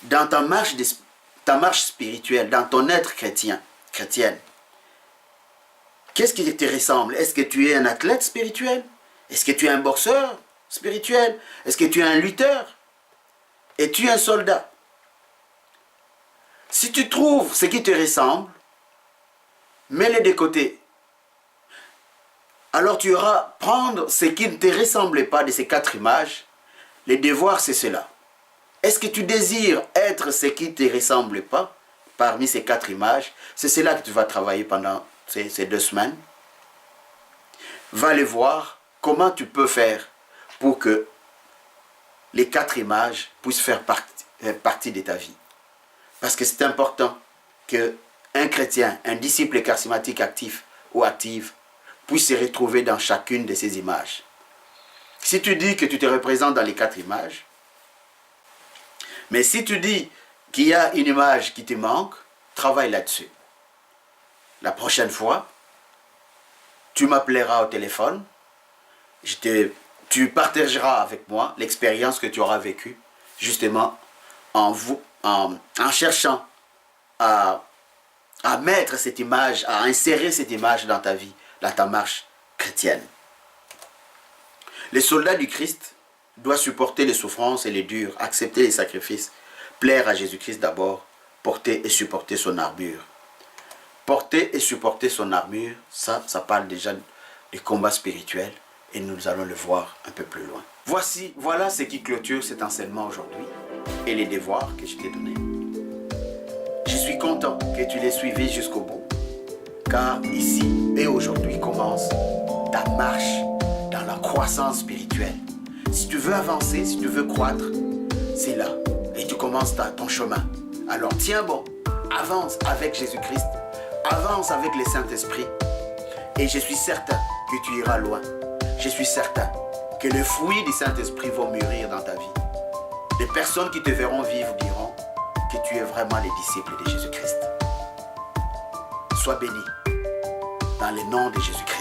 Speaker 1: dans ta marche spirituelle, dans ton être chrétienne. Qu'est-ce qui te ressemble? Est-ce que tu es un athlète spirituel? Est-ce que tu es un boxeur spirituel? Est-ce que tu es un lutteur? Es-tu un soldat? Si tu trouves ce qui te ressemble, mets-les de côté. Alors tu auras prendre ce qui ne te ressemblait pas de ces 4 images. Les devoirs, c'est cela. Est-ce que tu désires être ce qui ne te ressemble pas parmi ces 4 images? C'est cela que tu vas travailler pendant ces 2 semaines. Va aller voir comment tu peux faire pour que les 4 images puissent faire partie de ta vie. Parce que c'est important qu'un chrétien, un disciple charismatique actif ou active, puisse se retrouver dans chacune de ces images. Si tu dis que tu te représentes dans les 4 images, mais si tu dis qu'il y a une image qui te manque, travaille là-dessus. La prochaine fois, tu m'appelleras au téléphone, tu partageras avec moi l'expérience que tu auras vécue, justement en cherchant à mettre cette image, à insérer cette image dans ta vie, dans ta marche chrétienne. Les soldats du Christ doivent supporter les souffrances et les durs, accepter les sacrifices, plaire à Jésus-Christ d'abord, porter et supporter son armure. Porter et supporter son armure, ça parle déjà du combat spirituel et nous allons le voir un peu plus loin. Voilà ce qui clôture cet enseignement aujourd'hui. et les devoirs que je t'ai donnés. Je suis content que tu les suivis jusqu'au bout, car ici et aujourd'hui commence ta marche dans la croissance spirituelle. Si tu veux avancer, si tu veux croître, c'est là et tu commences ton chemin. Alors tiens bon, avance avec Jésus-Christ, avance avec le Saint-Esprit et je suis certain que tu iras loin. Je suis certain que les fruits du Saint-Esprit vont mûrir dans ta vie. Les personnes qui te verront vivre diront que tu es vraiment les disciples de Jésus-Christ. Sois béni dans le nom de Jésus-Christ.